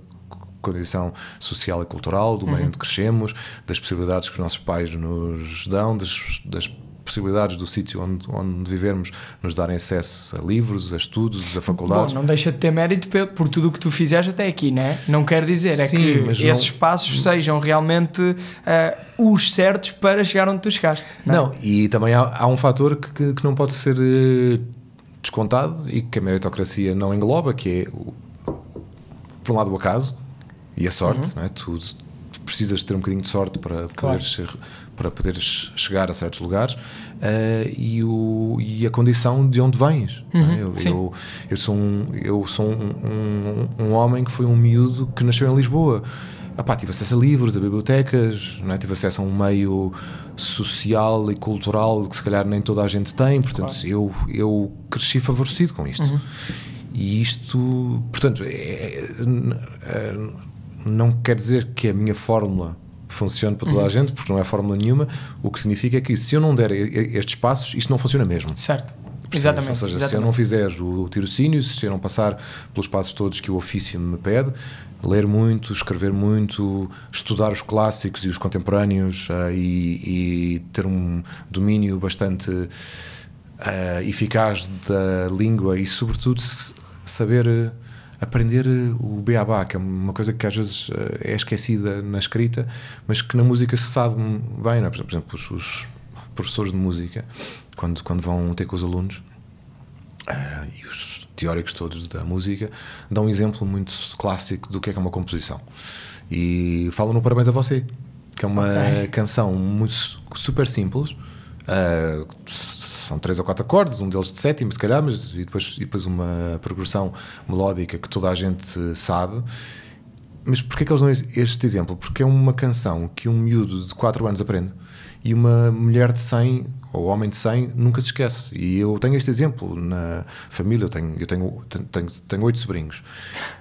[SPEAKER 2] condição social e cultural, do meio onde crescemos, das possibilidades que os nossos pais nos dão, das possibilidades do sítio onde vivermos nos darem acesso a livros, a estudos, a faculdades.
[SPEAKER 1] Bom, não deixa de ter mérito por tudo o que tu fizeste até aqui, né? Não quer dizer que esses passos sejam realmente os certos para chegar onde tu chegaste.
[SPEAKER 2] Não, e também há um fator que não pode ser descontado, e que a meritocracia não engloba, que é, por um lado, o acaso e a sorte. Não é? Tu precisas ter um bocadinho de sorte para poderes chegar a certos lugares, e a condição de onde vens. Eu sou um homem que foi um miúdo que nasceu em Lisboa. Tive acesso a livros, a bibliotecas, não é? Tive acesso a um meio social e cultural que se calhar nem toda a gente tem. Portanto, eu cresci favorecido com isto. E isto, portanto, não quer dizer que a minha fórmula funcione para toda a gente, porque não é fórmula nenhuma. O que significa que se eu não der estes passos, isto não funciona mesmo.
[SPEAKER 1] Certo. Exatamente.
[SPEAKER 2] Ou seja, se eu não fizer o tirocínio, se eu não passar pelos passos todos que o ofício me pede, ler muito, escrever muito, estudar os clássicos e os contemporâneos, e ter um domínio bastante eficaz da língua, e sobretudo saber aprender o beabá, que é uma coisa que às vezes é esquecida na escrita, mas que na música se sabe bem, não é? Por exemplo, os professores de música, quando vão ter com os alunos, e os teóricos todos da música, dão um exemplo muito clássico do que é uma composição, e falam no Parabéns a Você, que é uma canção super simples. São 3 ou 4 acordes, um deles de sétimo, se calhar, e depois uma progressão melódica que toda a gente sabe. Mas porquê que eles dão este exemplo? Porque é uma canção que um miúdo de 4 anos aprende, e uma mulher de 100 ou homem de 100 nunca se esquece. E eu tenho este exemplo na família. Eu tenho 8 sobrinhos,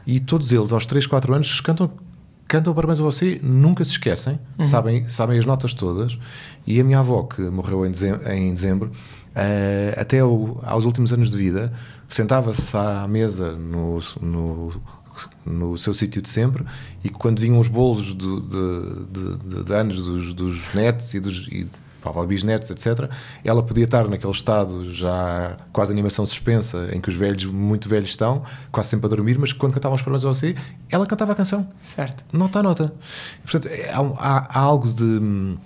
[SPEAKER 2] e todos eles aos 3, 4 anos cantam Parabéns a Você, nunca se esquecem, sabem as notas todas. E a minha avó, que morreu em dezembro, até aos últimos anos de vida, sentava-se à mesa no seu sítio de sempre, e quando vinham os bolos de anos dos netos para bisnetos, etc. Ela podia estar naquele estado já quase animação suspensa, em que os velhos, muito velhos estão, quase sempre a dormir, mas quando cantavam os programas você, ela cantava a canção.
[SPEAKER 1] Certo.
[SPEAKER 2] Nota a nota. Portanto, há algo de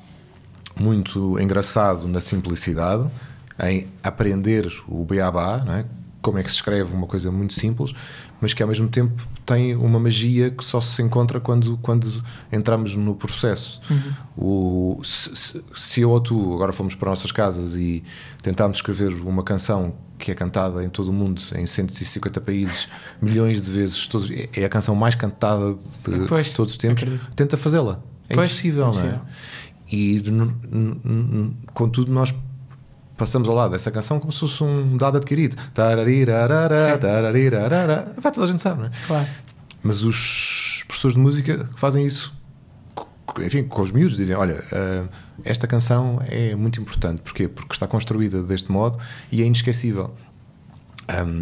[SPEAKER 2] muito engraçado na simplicidade, em aprender o beabá, não é? Como é que se escreve uma coisa muito simples, mas que ao mesmo tempo tem uma magia que só se encontra quando entramos no processo. Se eu ou tu agora fomos para nossas casas e tentámos escrever uma canção que é cantada em todo o mundo, em 150 países, milhões de vezes, é a canção mais cantada de todos os tempos, tenta fazê-la. É impossível, não é? E contudo nós passamos ao lado dessa canção como se fosse um dado adquirido. Vai, toda a gente sabe, não é?
[SPEAKER 1] Claro.
[SPEAKER 2] Mas os professores de música fazem isso, enfim, com os miúdos, dizem, olha, esta canção é muito importante. Porquê? Porque está construída deste modo e é inesquecível.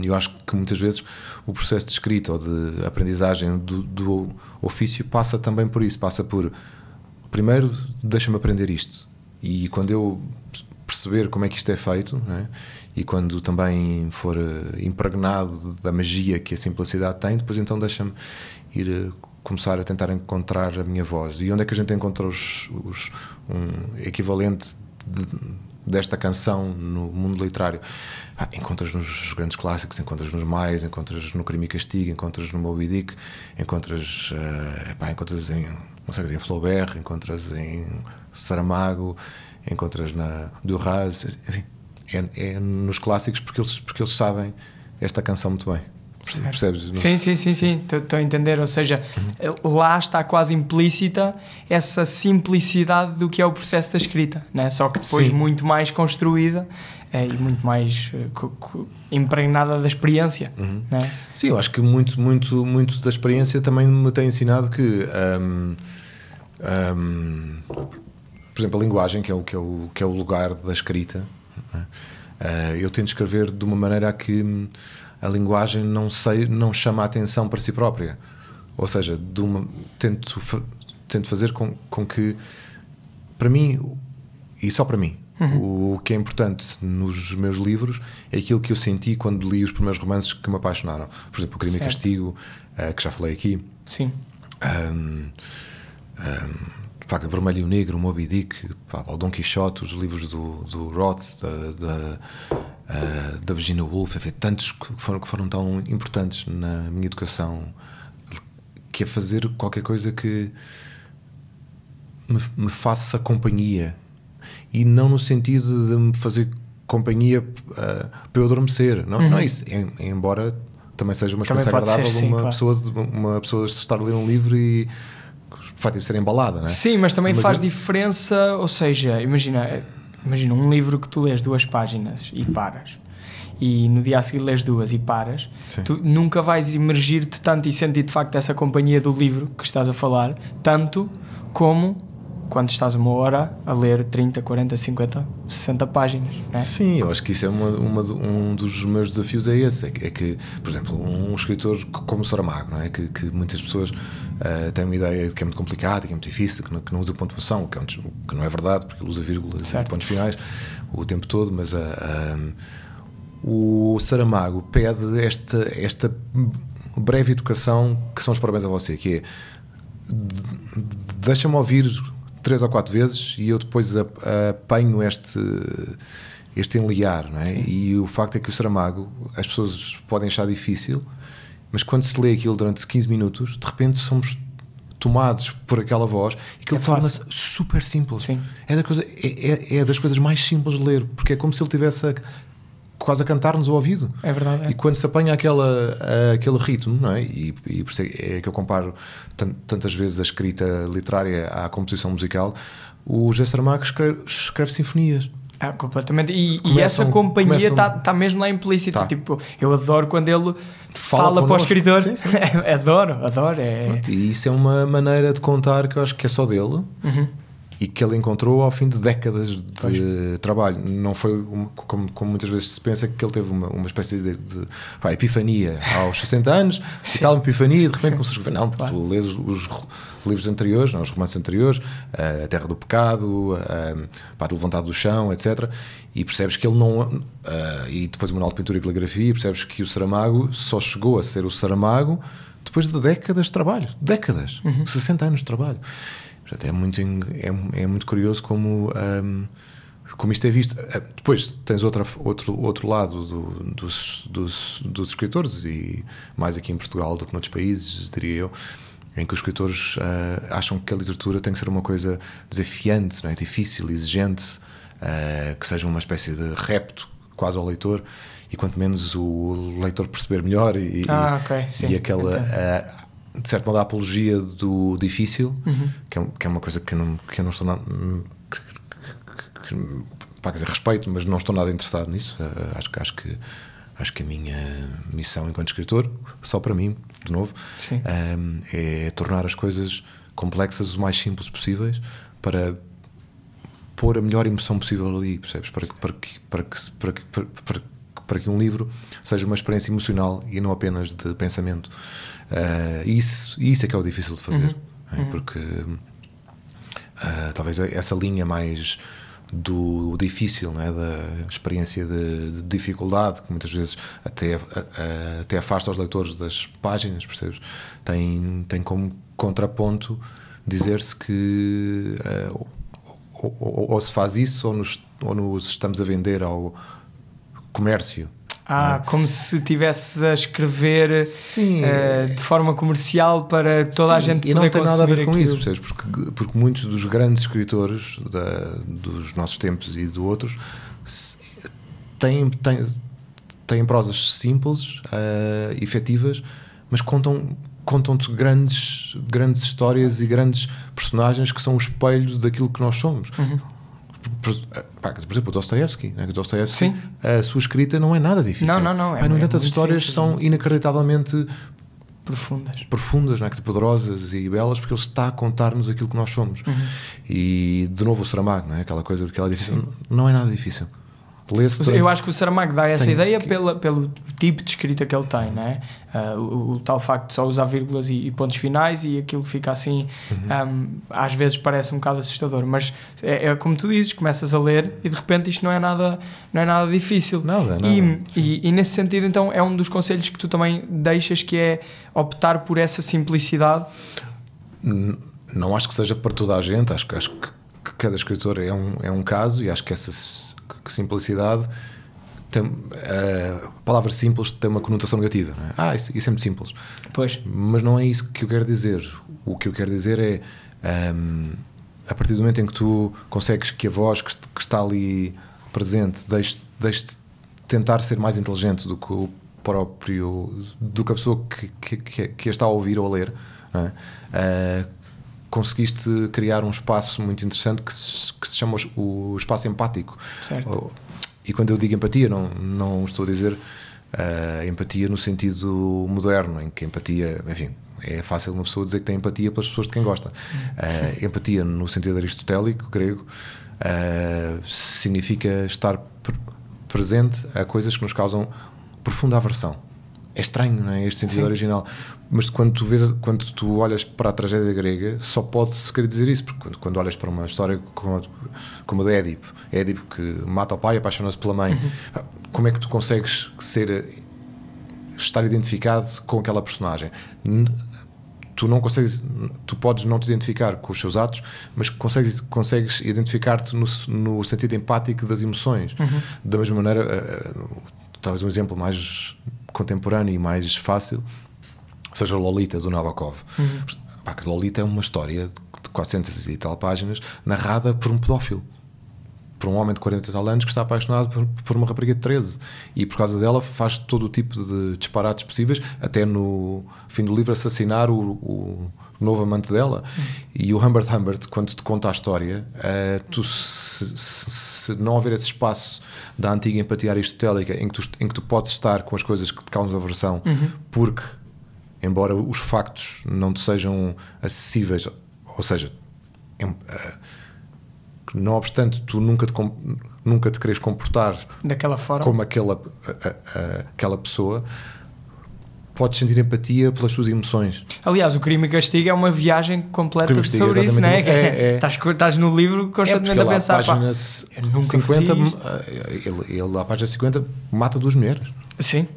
[SPEAKER 2] Eu acho que muitas vezes o processo de escrita ou de aprendizagem do ofício passa também por isso. Passa por, primeiro, deixa-me aprender isto. E quando eu perceber como é que isto é feito, não é? E quando também for impregnado da magia que a simplicidade tem, depois então deixa-me ir começar a tentar encontrar a minha voz. E onde é que a gente encontra um equivalente desta canção no mundo literário? Encontras nos grandes clássicos, encontras nos mais, encontras no Crime e Castigo, encontras no Moby Dick, encontras em Flaubert, encontras em Saramago, encontras na Duras, enfim, é nos clássicos porque eles sabem esta canção muito bem. Percebes?
[SPEAKER 1] Sim, estou a entender. Ou seja, lá está quase implícita essa simplicidade do que é o processo da escrita, né? Só que depois muito mais construída e muito mais impregnada da experiência. Né?
[SPEAKER 2] Sim, eu acho que muito da experiência também me tem ensinado que por exemplo, a linguagem, que é o lugar da escrita, eu tento escrever de uma maneira a que a linguagem não chama a atenção para si própria. Ou seja, tento fazer com que, para mim, e só para mim, o que é importante nos meus livros é aquilo que eu senti quando li os primeiros romances que me apaixonaram. Por exemplo, o Crime e Castigo, que já falei aqui.
[SPEAKER 1] Sim.
[SPEAKER 2] De facto, Vermelho e o Negro, o Moby Dick, o Dom Quixote, os livros do Roth, da Virginia Woolf, enfim, tantos que foram tão importantes na minha educação, que é fazer qualquer coisa que me faça companhia, e não no sentido de me fazer companhia para eu adormecer, não é isso, embora também seja uma experiência agradável uma pessoa estar a ler um livro e vai ser embalada, não é?
[SPEAKER 1] Sim, mas também faz diferença, ou seja, imagina um livro que tu lês 2 páginas e paras, e no dia a seguir lês 2 e paras. Sim. Tu nunca vais imergir-te tanto e sentir de facto essa companhia do livro que estás a falar, tanto como quando estás 1 hora a ler 30, 40, 50, 60 páginas, não é?
[SPEAKER 2] Sim, eu acho que isso é um dos meus desafios, é esse, é que, por exemplo, um escritor como o Saramago, não é? Que muitas pessoas têm uma ideia de que é muito complicado, que é muito difícil, que não usa pontuação, que não é verdade, porque ele usa vírgulas e pontos finais o tempo todo, mas o Saramago pede esta breve educação que são os parabéns a você, que é deixa-me ouvir 3 ou 4 vezes e eu depois apanho este enliar, não é? Sim. E o facto é que o Saramago, as pessoas podem achar difícil, mas quando se lê aquilo durante 15 minutos, de repente somos tomados por aquela voz e aquilo torna-se super simples. Sim. É das coisas mais simples de ler, porque é como se ele tivesse quase a cantar-nos ao ouvido.
[SPEAKER 1] É verdade.
[SPEAKER 2] E quando se apanha aquele ritmo, não é? E por isso é que eu comparo tantas vezes a escrita literária à composição musical. O José Saramago escreve sinfonias.
[SPEAKER 1] Completamente. E essa companhia está mesmo lá implícita. Tá. Tipo, eu adoro quando ele fala para o escritor. Sim, sim. Adoro.
[SPEAKER 2] E isso é uma maneira de contar que eu acho que é só dele. e que ele encontrou ao fim de décadas de trabalho. Não foi como muitas vezes se pensa, que ele teve uma espécie de epifania aos 60 anos e tal, uma epifania, e de repente começou a escrever. Não, tu lês os livros anteriores, não, os romances anteriores, A Terra do Pecado, Pátio Levantado do Chão, etc., e percebes que ele não... e depois o Manual de Pintura e Caligrafia, percebes que o Saramago só chegou a ser o Saramago depois de décadas de trabalho. 60 anos de trabalho. Portanto, é muito curioso como isto é visto. Depois tens outro lado dos escritores, e mais aqui em Portugal do que noutros países, diria eu, em que os escritores acham que a literatura tem que ser uma coisa desafiante, não é? Difícil, exigente, que seja uma espécie de repto quase ao leitor, e quanto menos o leitor perceber melhor e aquela... de certo modo, a apologia do difícil, que é uma coisa que eu não estou nada... quer dizer, respeito, mas não estou nada interessado nisso. Acho que a minha missão enquanto escritor, só para mim, de novo, é tornar as coisas complexas o mais simples possíveis, para pôr a melhor emoção possível ali, percebes? Para que um livro seja uma experiência emocional e não apenas de pensamento. Isso é que é o difícil de fazer, porque talvez essa linha mais do difícil, não é? Da experiência de dificuldade, que muitas vezes até afasta os leitores das páginas, percebes? Tem como contraponto dizer-se que ou se faz isso, ou nos estamos a vender ao comércio.
[SPEAKER 1] Como se estivesse a escrever de forma comercial para toda a gente poder consumir. E não tem nada a ver com isso,
[SPEAKER 2] percebes? Porque muitos dos grandes escritores dos nossos tempos e de outros têm prosas simples, efetivas, mas contam-te grandes histórias e grandes personagens que são o espelho daquilo que nós somos. Por exemplo, o Dostoiévski, a sua escrita não é nada difícil.
[SPEAKER 1] Não.
[SPEAKER 2] No entanto, as histórias são inacreditavelmente profundas, não é? Poderosas e belas, porque ele está a contar-nos aquilo que nós somos. E de novo o Saramago, não é? Aquela coisa de que ela é difícil. Não é nada difícil.
[SPEAKER 1] Eu acho que o Saramago dá essa ideia pelo tipo de escrita que ele tem, não é? O tal facto de só usar vírgulas e pontos finais, e aquilo fica assim, às vezes parece um bocado assustador, mas é como tu dizes, começas a ler e de repente isto não é nada difícil.
[SPEAKER 2] Nada.
[SPEAKER 1] E nesse sentido, então, é um dos conselhos que tu também deixas, que é optar por essa simplicidade?
[SPEAKER 2] Não acho que seja para toda a gente. Acho que cada escritor é um caso, e acho que essa simplicidade a palavra simples tem uma conotação negativa, não é? Isso é muito simples.
[SPEAKER 1] Pois.
[SPEAKER 2] Mas não é isso que eu quero dizer. O que eu quero dizer é a partir do momento em que tu consegues que a voz que está ali presente deixe-te tentar ser mais inteligente do que a pessoa que a está a ouvir ou a ler, não é? Conseguiste criar um espaço muito interessante que se chama o espaço empático.
[SPEAKER 1] Certo.
[SPEAKER 2] E quando eu digo empatia, não estou a dizer empatia no sentido moderno, em que empatia, enfim, é fácil uma pessoa dizer que tem empatia pelas pessoas de quem gosta. Empatia no sentido aristotélico, grego, significa estar presente a coisas que nos causam profunda aversão. É estranho, não é? Este sentido original. Mas quando tu olhas para a tragédia grega, só pode-se querer dizer isso, porque quando olhas para uma história como a de Édipo que mata o pai e apaixona-se pela mãe, como é que tu consegues estar identificado com aquela personagem? Tu podes não te identificar com os seus atos, mas consegues identificar-te no sentido empático das emoções. Da mesma maneira, talvez um exemplo mais contemporâneo e mais fácil seja Lolita, do Nabokov. Lolita é uma história de 400 e tal páginas, narrada por um pedófilo, por um homem de 40 e tal anos que está apaixonado por uma rapariga de 13, e por causa dela faz todo o tipo de disparates possíveis, até no fim do livro assassinar o novo amante dela. E o Humbert, quando te conta a história, se não houver esse espaço da antiga empatia aristotélica em que tu podes estar com as coisas que te causam aversão, porque embora os factos não te sejam acessíveis, ou seja, não obstante tu nunca te queres comportar
[SPEAKER 1] daquela forma,
[SPEAKER 2] como aquela pessoa, podes sentir empatia pelas suas emoções.
[SPEAKER 1] Aliás, o Crime e Castigo é uma viagem completa sobre isso, não é? Estás no livro constantemente a pensar,
[SPEAKER 2] à página 50, ele à página 50 mata 2 mulheres.
[SPEAKER 1] Sim.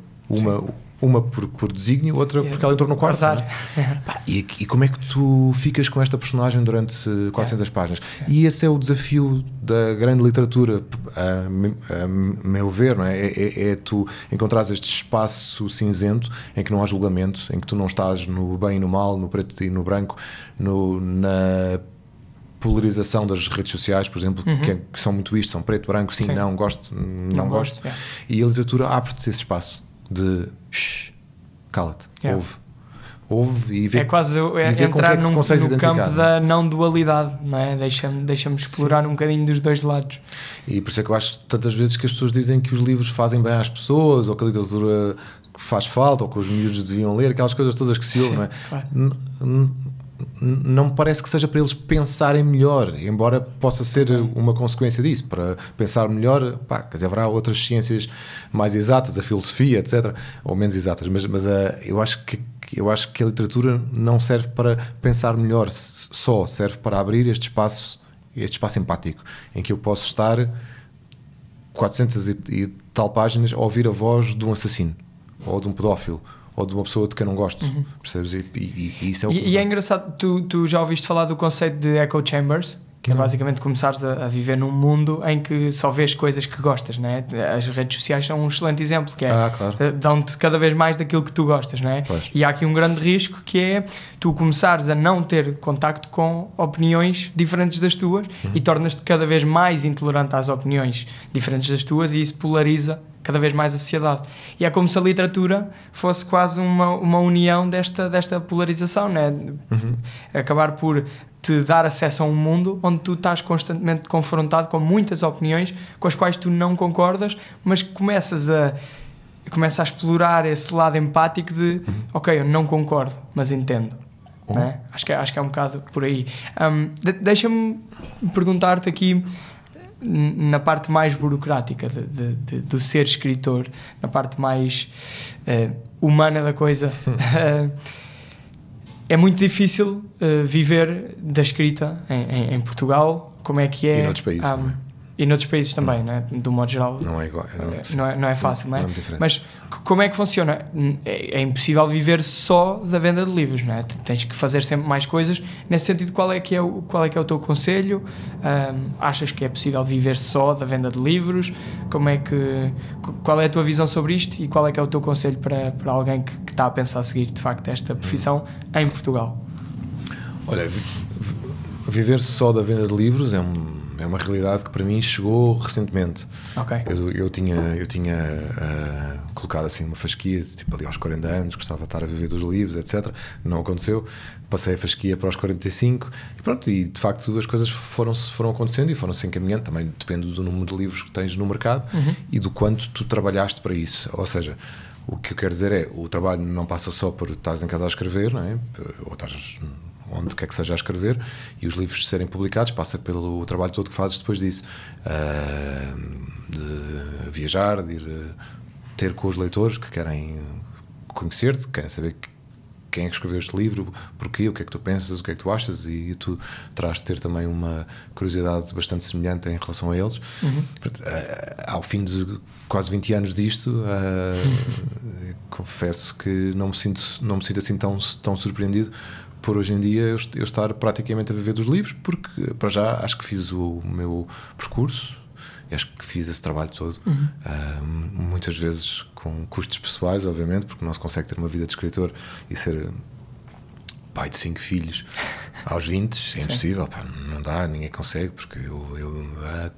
[SPEAKER 2] Uma por desígnio, outra porque ela entrou no quarto. E como é que tu ficas com esta personagem durante 400 páginas? E esse é o desafio da grande literatura, a meu ver, não é? É tu encontrares este espaço cinzento em que não há julgamento, em que tu não estás no bem e no mal, no preto e no branco, na polarização das redes sociais, por exemplo, que são muito isto, são preto, branco, sim, não, gosto, não gosto. E a literatura abre-te esse espaço de cala-te, ouve e vê,
[SPEAKER 1] é quase entrar no campo da não dualidade, não é? Deixa-me explorar um bocadinho dos dois lados.
[SPEAKER 2] E por isso é que eu acho tantas vezes que as pessoas dizem que os livros fazem bem às pessoas, ou que a literatura faz falta, ou que os miúdos deviam ler, aquelas coisas todas que se ouvem, não é? Claro. Não me parece que seja para eles pensarem melhor, embora possa ser uma consequência disso. Para pensar melhor, quer dizer, haverá outras ciências mais exatas, a filosofia, etc., ou menos exatas, mas eu acho que a literatura não serve para pensar melhor, só serve para abrir este espaço empático, em que eu posso estar 400 e tal páginas a ouvir a voz de um assassino, ou de um pedófilo, ou de uma pessoa de quem não gosto, percebes? E isso é
[SPEAKER 1] e é engraçado, tu já ouviste falar do conceito de echo chambers, que é basicamente começares a viver num mundo em que só vês coisas que gostas, não é? As redes sociais são um excelente exemplo, que é dão-te cada vez mais daquilo que tu gostas, não é?
[SPEAKER 2] Pois.
[SPEAKER 1] E há aqui um grande risco, que é tu começares a não ter contacto com opiniões diferentes das tuas e tornas-te cada vez mais intolerante às opiniões diferentes das tuas, e isso polariza cada vez mais a sociedade. E é como se a literatura fosse quase uma união desta polarização, não é? Acabar por te dar acesso a um mundo onde tu estás constantemente confrontado com muitas opiniões com as quais tu não concordas, mas começas a explorar esse lado empático de ok, eu não concordo, mas entendo. Não é? Acho que é um bocado por aí. Deixa-me perguntar-te aqui, na parte mais burocrática do ser escritor, na parte mais humana da coisa, é muito difícil viver da escrita em Portugal. Como é que é?
[SPEAKER 2] E noutros países também.
[SPEAKER 1] E noutros países também, não é? Do modo geral.
[SPEAKER 2] Não é igual.
[SPEAKER 1] Não é fácil, não é?
[SPEAKER 2] Não é muito diferente.
[SPEAKER 1] Mas como é que funciona? É impossível viver só da venda de livros, não é? Tens que fazer sempre mais coisas. Nesse sentido, qual é que é o teu conselho? Achas que é possível viver só da venda de livros? Qual é a tua visão sobre isto? E qual é que é o teu conselho para alguém que está a pensar seguir, de facto, esta profissão em Portugal?
[SPEAKER 2] Olha, viver só da venda de livros é uma realidade que para mim chegou recentemente.
[SPEAKER 1] Okay.
[SPEAKER 2] Eu tinha colocado assim uma fasquia, tipo ali aos 40 anos, gostava de estar a viver dos livros, etc. Não aconteceu. Passei a fasquia para os 45 e pronto, e de facto as coisas foram acontecendo e foram-se encaminhando. Também depende do número de livros que tens no mercado e do quanto tu trabalhaste para isso. Ou seja, o que eu quero dizer é, o trabalho não passa só por estares em casa a escrever, não é? Ou estás onde quer que seja a escrever, e os livros serem publicados passa pelo trabalho todo que fazes depois disso, de viajar, de ir ter com os leitores que querem conhecer-te, querem saber quem é que escreveu este livro, porquê, o que é que tu pensas, o que é que tu achas, e tu terás de ter também uma curiosidade bastante semelhante em relação a eles. Ao fim de quase 20 anos disto, confesso que não me sinto assim tão surpreendido por hoje em dia eu estar praticamente a viver dos livros, porque para já acho que fiz o meu percurso e acho que fiz esse trabalho todo, muitas vezes com custos pessoais, obviamente, porque não se consegue ter uma vida de escritor e ser pai de 5 filhos aos 20, é impossível, não dá, ninguém consegue, porque a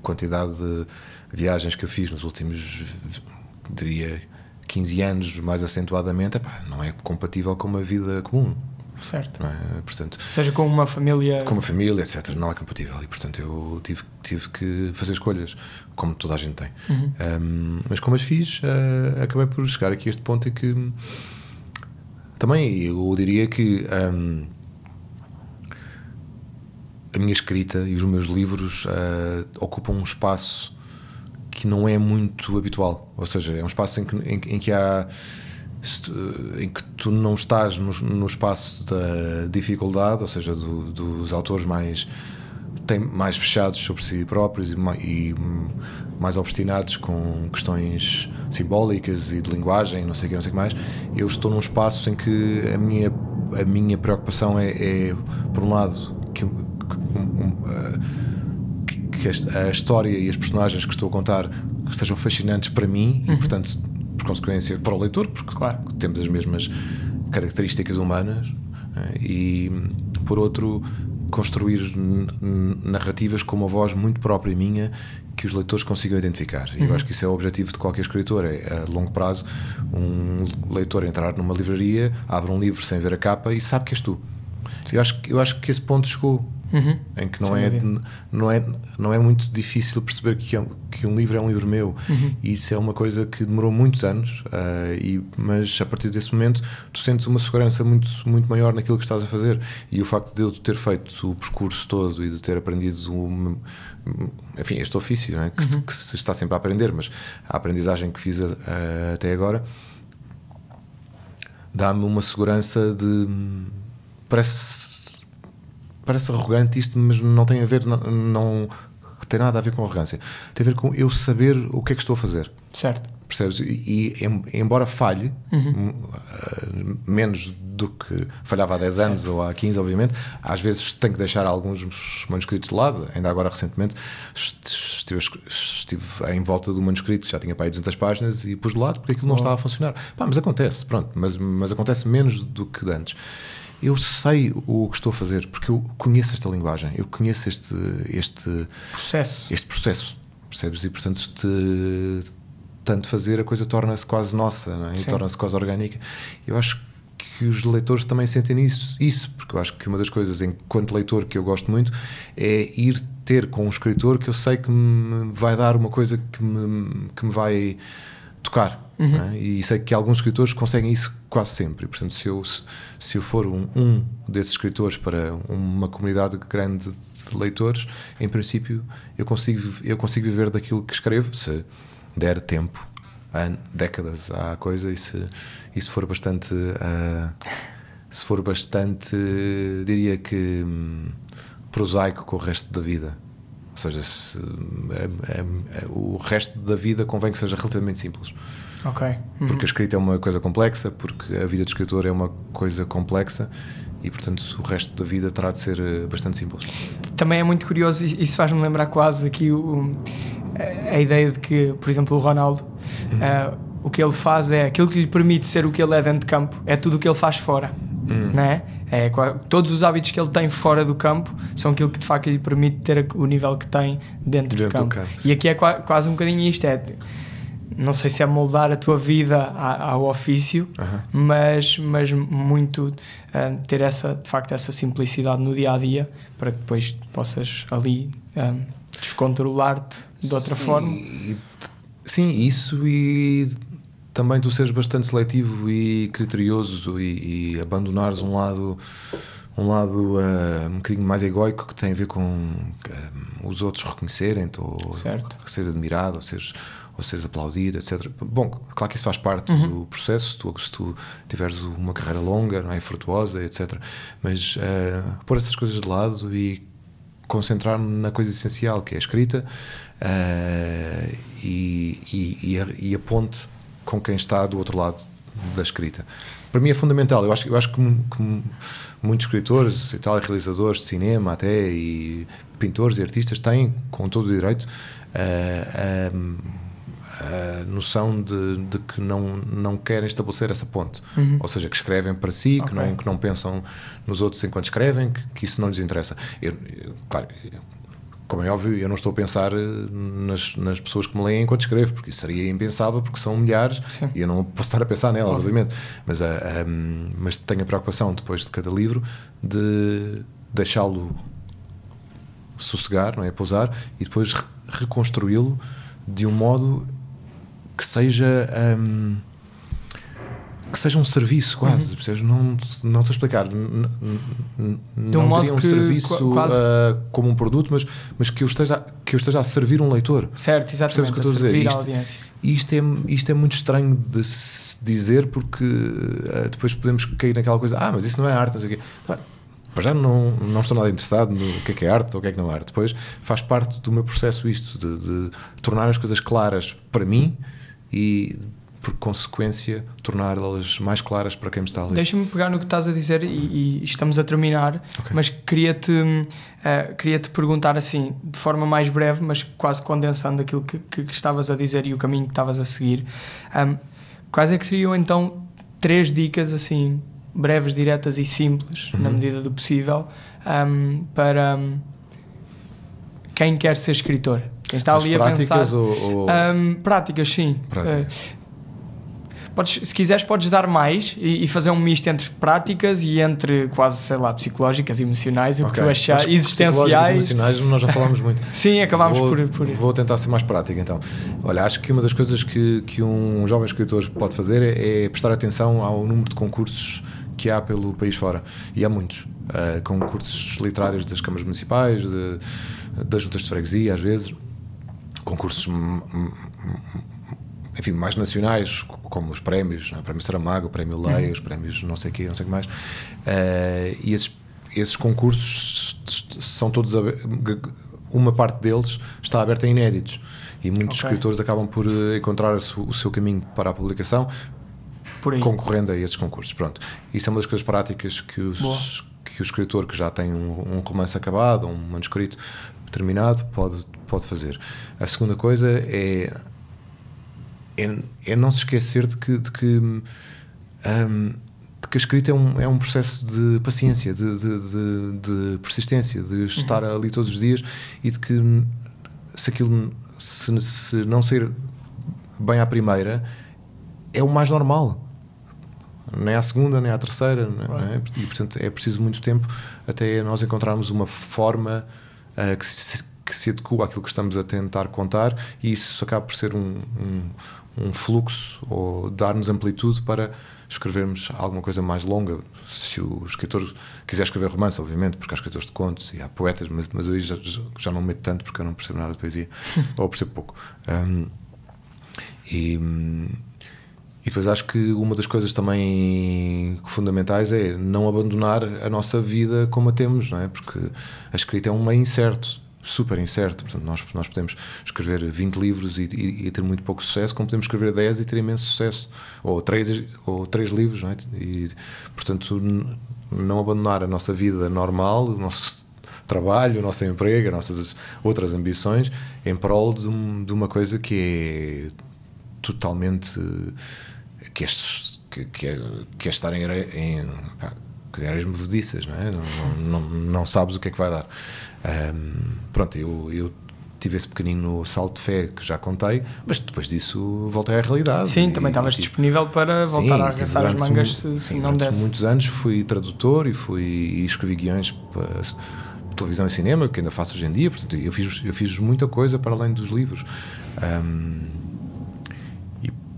[SPEAKER 2] quantidade de viagens que eu fiz nos últimos, diria, 15 anos mais acentuadamente, não é compatível com uma vida comum.
[SPEAKER 1] Certo.
[SPEAKER 2] Não é? Portanto,
[SPEAKER 1] seja com uma família,
[SPEAKER 2] etc., não é compatível, e portanto eu tive que fazer escolhas, como toda a gente tem. Mas como as fiz, acabei por chegar aqui a este ponto em que também eu diria que a minha escrita e os meus livros ocupam um espaço que não é muito habitual, ou seja, é um espaço em que tu não estás no espaço da dificuldade, ou seja, dos autores mais fechados sobre si próprios e mais obstinados com questões simbólicas e de linguagem, não sei o que mais. Eu estou num espaço em que a minha preocupação é por um lado, que a história e as personagens que estou a contar sejam fascinantes para mim e, portanto, por consequência, para o leitor, porque claro, temos as mesmas características humanas, e, por outro, construir narrativas com uma voz muito própria minha que os leitores consigam identificar. E eu acho que isso é o objetivo de qualquer escritor, é a longo prazo um leitor entrar numa livraria, abre um livro sem ver a capa e sabe que és tu. Eu acho que esse ponto chegou, em que não é muito difícil perceber que um livro é um livro meu, e isso é uma coisa que demorou muitos anos, mas a partir desse momento tu sentes uma segurança muito, muito maior naquilo que estás a fazer, e o facto de eu ter feito o percurso todo e de ter aprendido enfim, este ofício, não é? Que se está sempre a aprender, mas a aprendizagem que fiz até agora dá-me uma segurança de... Parece arrogante isto, mas não tem a ver, não tem nada a ver com arrogância. Tem a ver com eu saber o que é que estou a fazer.
[SPEAKER 1] Certo.
[SPEAKER 2] Percebes? E embora falhe, menos do que falhava há 10 anos ou há 15, obviamente, às vezes tenho que deixar alguns manuscritos de lado. Ainda agora, recentemente, estive em volta do manuscrito que já tinha para aí 200 páginas e pus de lado porque aquilo não estava a funcionar. Mas acontece, pronto, mas acontece menos do que de antes. Eu sei o que estou a fazer porque eu conheço esta linguagem, eu conheço este processo, percebes? E portanto, tanto fazer, a coisa torna-se quase nossa, não é? E torna-se quase orgânica. Eu acho que os leitores também sentem isso, porque eu acho que uma das coisas, enquanto leitor, que eu gosto muito é ir ter com um escritor que eu sei que me vai dar uma coisa que me vai tocar. É? E sei que alguns escritores conseguem isso quase sempre, e, portanto, se eu for um desses escritores para uma comunidade grande de leitores, em princípio eu consigo viver daquilo que escrevo, se der tempo, décadas à coisa, e se for bastante diria que prosaico com o resto da vida. Ou seja, o resto da vida convém que seja relativamente simples.
[SPEAKER 1] Okay.
[SPEAKER 2] Porque a escrita é uma coisa complexa, porque a vida de escritor é uma coisa complexa, e portanto o resto da vida terá de ser bastante simples.
[SPEAKER 1] Também é muito curioso, isso faz-me lembrar quase aqui a ideia de que, por exemplo, o Ronaldo, o que ele faz é aquilo que lhe permite ser o que ele é dentro de campo, é tudo o que ele faz fora, não é? Todos os hábitos que ele tem fora do campo são aquilo que de facto lhe permite ter o nível que tem dentro do campo. E aqui é quase um bocadinho isto, não sei se é moldar a tua vida ao ofício, mas muito ter de facto essa simplicidade no dia a dia, para que depois possas ali descontrolar-te de outra forma.
[SPEAKER 2] Sim, isso, e também tu seres bastante seletivo e criterioso, e abandonares um lado um bocadinho mais egoico, que tem a ver com os outros reconhecerem-te, ou seres admirado, ou seres aplaudido, etc. Bom, claro que isso faz parte do processo, se tu tiveres uma carreira longa, não é, frutuosa, etc. Mas pôr essas coisas de lado e concentrar-me na coisa essencial, que é a escrita, e a ponte com quem está do outro lado da escrita. Para mim é fundamental. Eu acho que muitos escritores e tal, realizadores de cinema até, e pintores e artistas têm, com todo o direito, a noção de que não querem estabelecer essa ponte, ou seja, que escrevem para si, que não pensam nos outros enquanto escrevem, que isso não lhes interessa. Claro, como é óbvio, eu não estou a pensar nas pessoas que me leem enquanto escrevo, porque isso seria impensável, porque são milhares. Sim. E eu não posso estar a pensar nelas, obviamente, mas tenho a preocupação, depois de cada livro, de deixá-lo sossegar, não é, pousar, e depois reconstruí-lo de um modo que seja que seja um serviço quase, percebes? Não sei explicar, não
[SPEAKER 1] modo
[SPEAKER 2] diria um serviço como um produto, mas que eu esteja a servir um leitor.
[SPEAKER 1] Certo, exatamente, que eu estou a servir a audiência.
[SPEAKER 2] Isto é muito estranho de se dizer, porque depois podemos cair naquela coisa, mas isso não é arte, não sei o quê. Já não estou nada interessado no que é arte ou o que é que não é arte. Depois faz parte do meu processo isto, de tornar as coisas claras para mim e, por consequência, torná-las mais claras para quem me está a ler.
[SPEAKER 1] Deixa-me pegar no que estás a dizer e estamos a terminar, mas queria-te perguntar assim, de forma mais breve, mas quase condensando aquilo que estavas a dizer e o caminho que estavas a seguir. Quais é que seriam então 3 dicas assim, breves, diretas e simples, na medida do possível, para quem quer ser escritor? Quem está ali a pensar... práticas, sim. Se quiseres podes dar mais e fazer um misto entre práticas e entre quase, sei lá, psicológicas, emocionais, o que tu achar, existenciais.
[SPEAKER 2] Emocionais nós já falámos muito.
[SPEAKER 1] Sim, acabámos por...
[SPEAKER 2] Vou tentar ser mais prático então. Olha, acho que uma das coisas que um jovem escritor pode fazer é prestar atenção ao número de concursos que há pelo país fora, e há muitos, concursos literários das câmaras municipais, das juntas de freguesia, às vezes, concursos enfim, mais nacionais, como os prémios, o Prémio Saramago, o Prémio Leia, os prémios não sei o quê, não sei o que mais, e esses concursos são todos, uma parte deles está aberta a inéditos, e muitos escritores acabam por encontrar o seu caminho para a publicação concorrendo a esses concursos. Pronto, isso é uma das coisas práticas que o escritor que já tem um romance acabado, um manuscrito terminado, pode fazer. A segunda coisa é não se esquecer de que a escrita é um processo de paciência, de persistência, de estar ali todos os dias, e de que se não sair bem à primeira, é o mais normal, nem à segunda, nem à terceira, não é? E portanto é preciso muito tempo até nós encontrarmos uma forma que se adequa àquilo que estamos a tentar contar, e isso acaba por ser um fluxo, ou dar-nos amplitude para escrevermos alguma coisa mais longa. Se o escritor quiser escrever romance, obviamente, porque há escritores de contos e há poetas, mas eu já não meto tanto, porque eu não percebo nada de poesia, ou percebo pouco. E depois acho que uma das coisas também fundamentais é não abandonar a nossa vida como a temos, não é? Porque a escrita é um meio incerto, super incerto. Portanto, nós podemos escrever 20 livros e ter muito pouco sucesso, como podemos escrever 10 e ter imenso sucesso, ou 3 livros, não é? E portanto não abandonar a nossa vida normal, o nosso trabalho, o nosso emprego, as nossas outras ambições, em prol de uma coisa que é totalmente que é estar em areias movediças, não é? Não sabes o que é que vai dar. Pronto, eu tive esse pequenino salto de fé que já contei, mas depois disso voltei à realidade.
[SPEAKER 1] Sim, também estavas disponível para voltar a arregaçar as mangas se não desse.
[SPEAKER 2] Muitos anos fui tradutor e escrevi guiões para televisão e cinema, que ainda faço hoje em dia. Portanto, eu fiz muita coisa para além dos livros.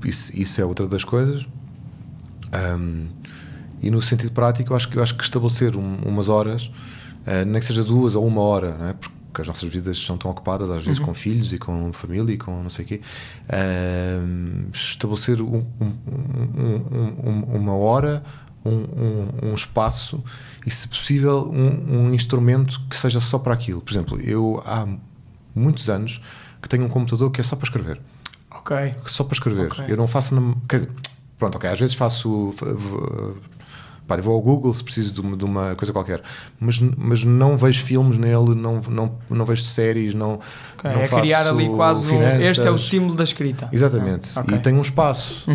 [SPEAKER 2] Isso é outra das coisas. E no sentido prático, eu acho que estabelecer umas horas, nem que seja 2 ou 1 hora, não é? Porque as nossas vidas são tão ocupadas, às vezes com filhos e com família e com não sei o quê, estabelecer uma hora, um espaço, e se possível um instrumento que seja só para aquilo. Por exemplo, eu há muitos anos que tenho um computador que é só para escrever. Só para escrever. Eu não faço... às vezes faço... eu vou ao Google se preciso de uma coisa qualquer, mas não vejo filmes nele, não vejo séries, não faço
[SPEAKER 1] criar ali quase este é o símbolo da escrita.
[SPEAKER 2] Exatamente. E tem um espaço.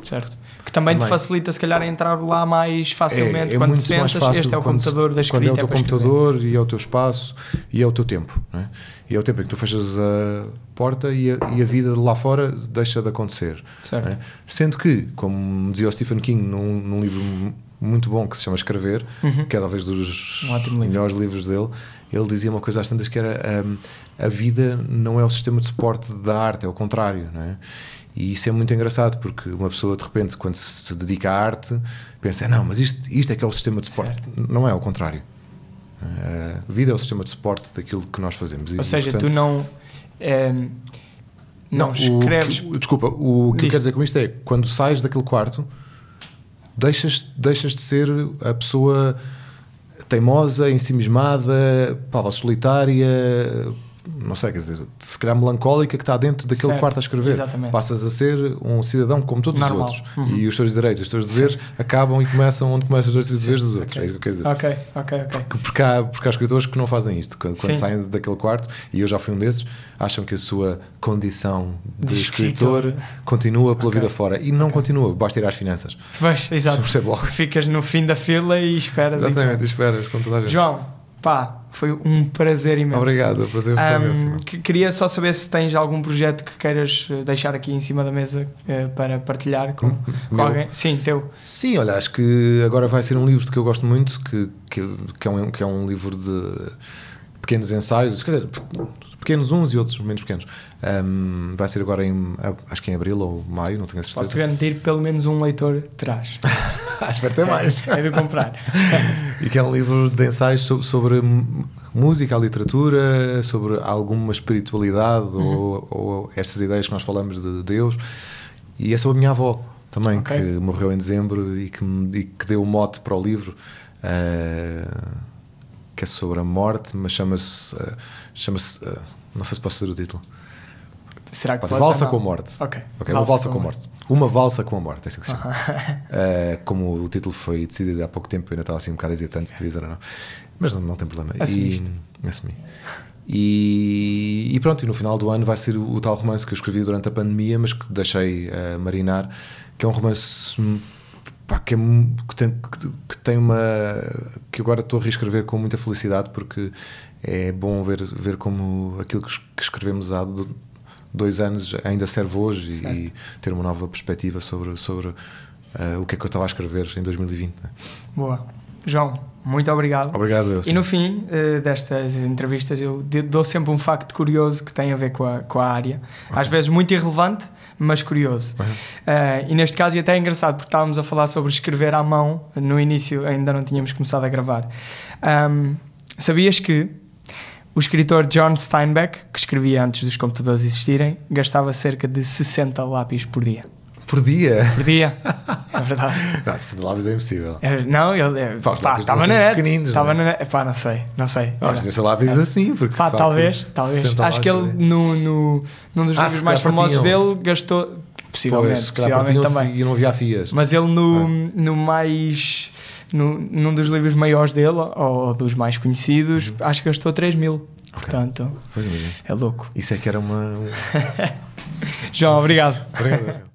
[SPEAKER 1] Certo. Que também te facilita, se calhar, a entrar lá mais facilmente quando te sentas. Este é o computador da escrita.
[SPEAKER 2] Quando é o teu computador e é o teu espaço e é o teu tempo, não é? E é o tempo em que tu fechas a porta e a vida lá fora deixa de acontecer.
[SPEAKER 1] Certo.
[SPEAKER 2] Não é? Sendo que, como dizia o Stephen King num livro muito bom que se chama Escrever, que é talvez dos melhores livros dele, ele dizia uma coisa às tantas que era a vida não é o sistema de suporte da arte, é o contrário, não é? E isso é muito engraçado, porque uma pessoa de repente, quando se dedica à arte, pensa, não, mas isto é que é o sistema de suporte. Certo. Não é, ao contrário. A vida é o sistema de suporte daquilo que nós fazemos.
[SPEAKER 1] Ou seja, portanto, tu não escreves...
[SPEAKER 2] Desculpa, o que eu quero dizer com isto é, quando sais daquele quarto, deixas de ser a pessoa teimosa, ensimismada, solitária, não sei, quer dizer, se calhar melancólica, que está dentro daquele quarto a escrever.
[SPEAKER 1] Exatamente.
[SPEAKER 2] Passas a ser um cidadão como todos
[SPEAKER 1] normal.
[SPEAKER 2] Os outros. E os teus direitos, os teus deveres acabam e começam onde começam os direitos e deveres dos outros. É isso que eu quero dizer.
[SPEAKER 1] Ok.
[SPEAKER 2] Porque há escritores que não fazem isto. Quando saem daquele quarto, e eu já fui um desses, acham que a sua condição de escritor continua pela vida fora. E não continua, basta ir às finanças.
[SPEAKER 1] Pois, exato. Ficas no fim da fila e esperas.
[SPEAKER 2] Exatamente, esperas, como toda a gente.
[SPEAKER 1] João, foi um prazer imenso.
[SPEAKER 2] Obrigado, o prazer foi meu.
[SPEAKER 1] Queria só saber se tens algum projeto que queiras deixar aqui em cima da mesa para partilhar com alguém. Sim, teu.
[SPEAKER 2] Sim, olha, acho que agora vai ser um livro que eu gosto muito, que é um livro de pequenos ensaios, quer dizer, pequenos uns e outros menos pequenos. Vai ser agora acho que em abril ou maio, não tenho a certeza.
[SPEAKER 1] Posso garantir que pelo menos um leitor terás.
[SPEAKER 2] Espero ter mais.
[SPEAKER 1] É de comprar.
[SPEAKER 2] E que é um livro de ensaios sobre música, a literatura, sobre alguma espiritualidade ou estas ideias que nós falamos de Deus. E é sobre a minha avó também, que morreu em dezembro e que deu o mote para o livro, que é sobre a morte, mas chama-se não sei se posso dizer o título.
[SPEAKER 1] Será que
[SPEAKER 2] Valsa com a Morte.
[SPEAKER 1] Ok.
[SPEAKER 2] Uma valsa com a morte. Uma valsa com a morte, é assim que se chama. Como o título foi decidido há pouco tempo, eu ainda estava assim um bocado hesitante se devia dizer ou não. Mas não tem problema. Assumi. E pronto, e no final do ano vai ser o tal romance que eu escrevi durante a pandemia, mas que deixei marinar, que é um romance que tem uma... que agora estou a reescrever com muita felicidade, porque é bom ver como aquilo que escrevemos há 2 anos ainda serve hoje e ter uma nova perspectiva sobre o que é que eu estava a escrever em 2020.
[SPEAKER 1] Boa. João, muito obrigado.
[SPEAKER 2] Obrigado, eu.
[SPEAKER 1] E no fim destas entrevistas eu dou sempre um facto curioso que tem a ver com a área. Às vezes muito irrelevante, mas curioso. E neste caso e até é engraçado, porque estávamos a falar sobre escrever à mão. No início ainda não tínhamos começado a gravar. Sabias que o escritor John Steinbeck, que escrevia antes dos computadores existirem, gastava cerca de 60 lápis por dia?
[SPEAKER 2] Por dia?
[SPEAKER 1] Por dia, é verdade.
[SPEAKER 2] Não, 60 lápis é impossível.
[SPEAKER 1] Não, ele estava na net. Estava na net. Não sei.
[SPEAKER 2] Mas deixa lápis assim, porque
[SPEAKER 1] talvez. Acho que ele num dos livros mais famosos dele gastou, possivelmente também.
[SPEAKER 2] E não havia fias.
[SPEAKER 1] Mas ele num dos livros maiores dele, ou dos mais conhecidos, acho que gastou 3.000. Portanto, é louco.
[SPEAKER 2] Isso é que era uma...
[SPEAKER 1] João, obrigado.
[SPEAKER 2] Obrigado.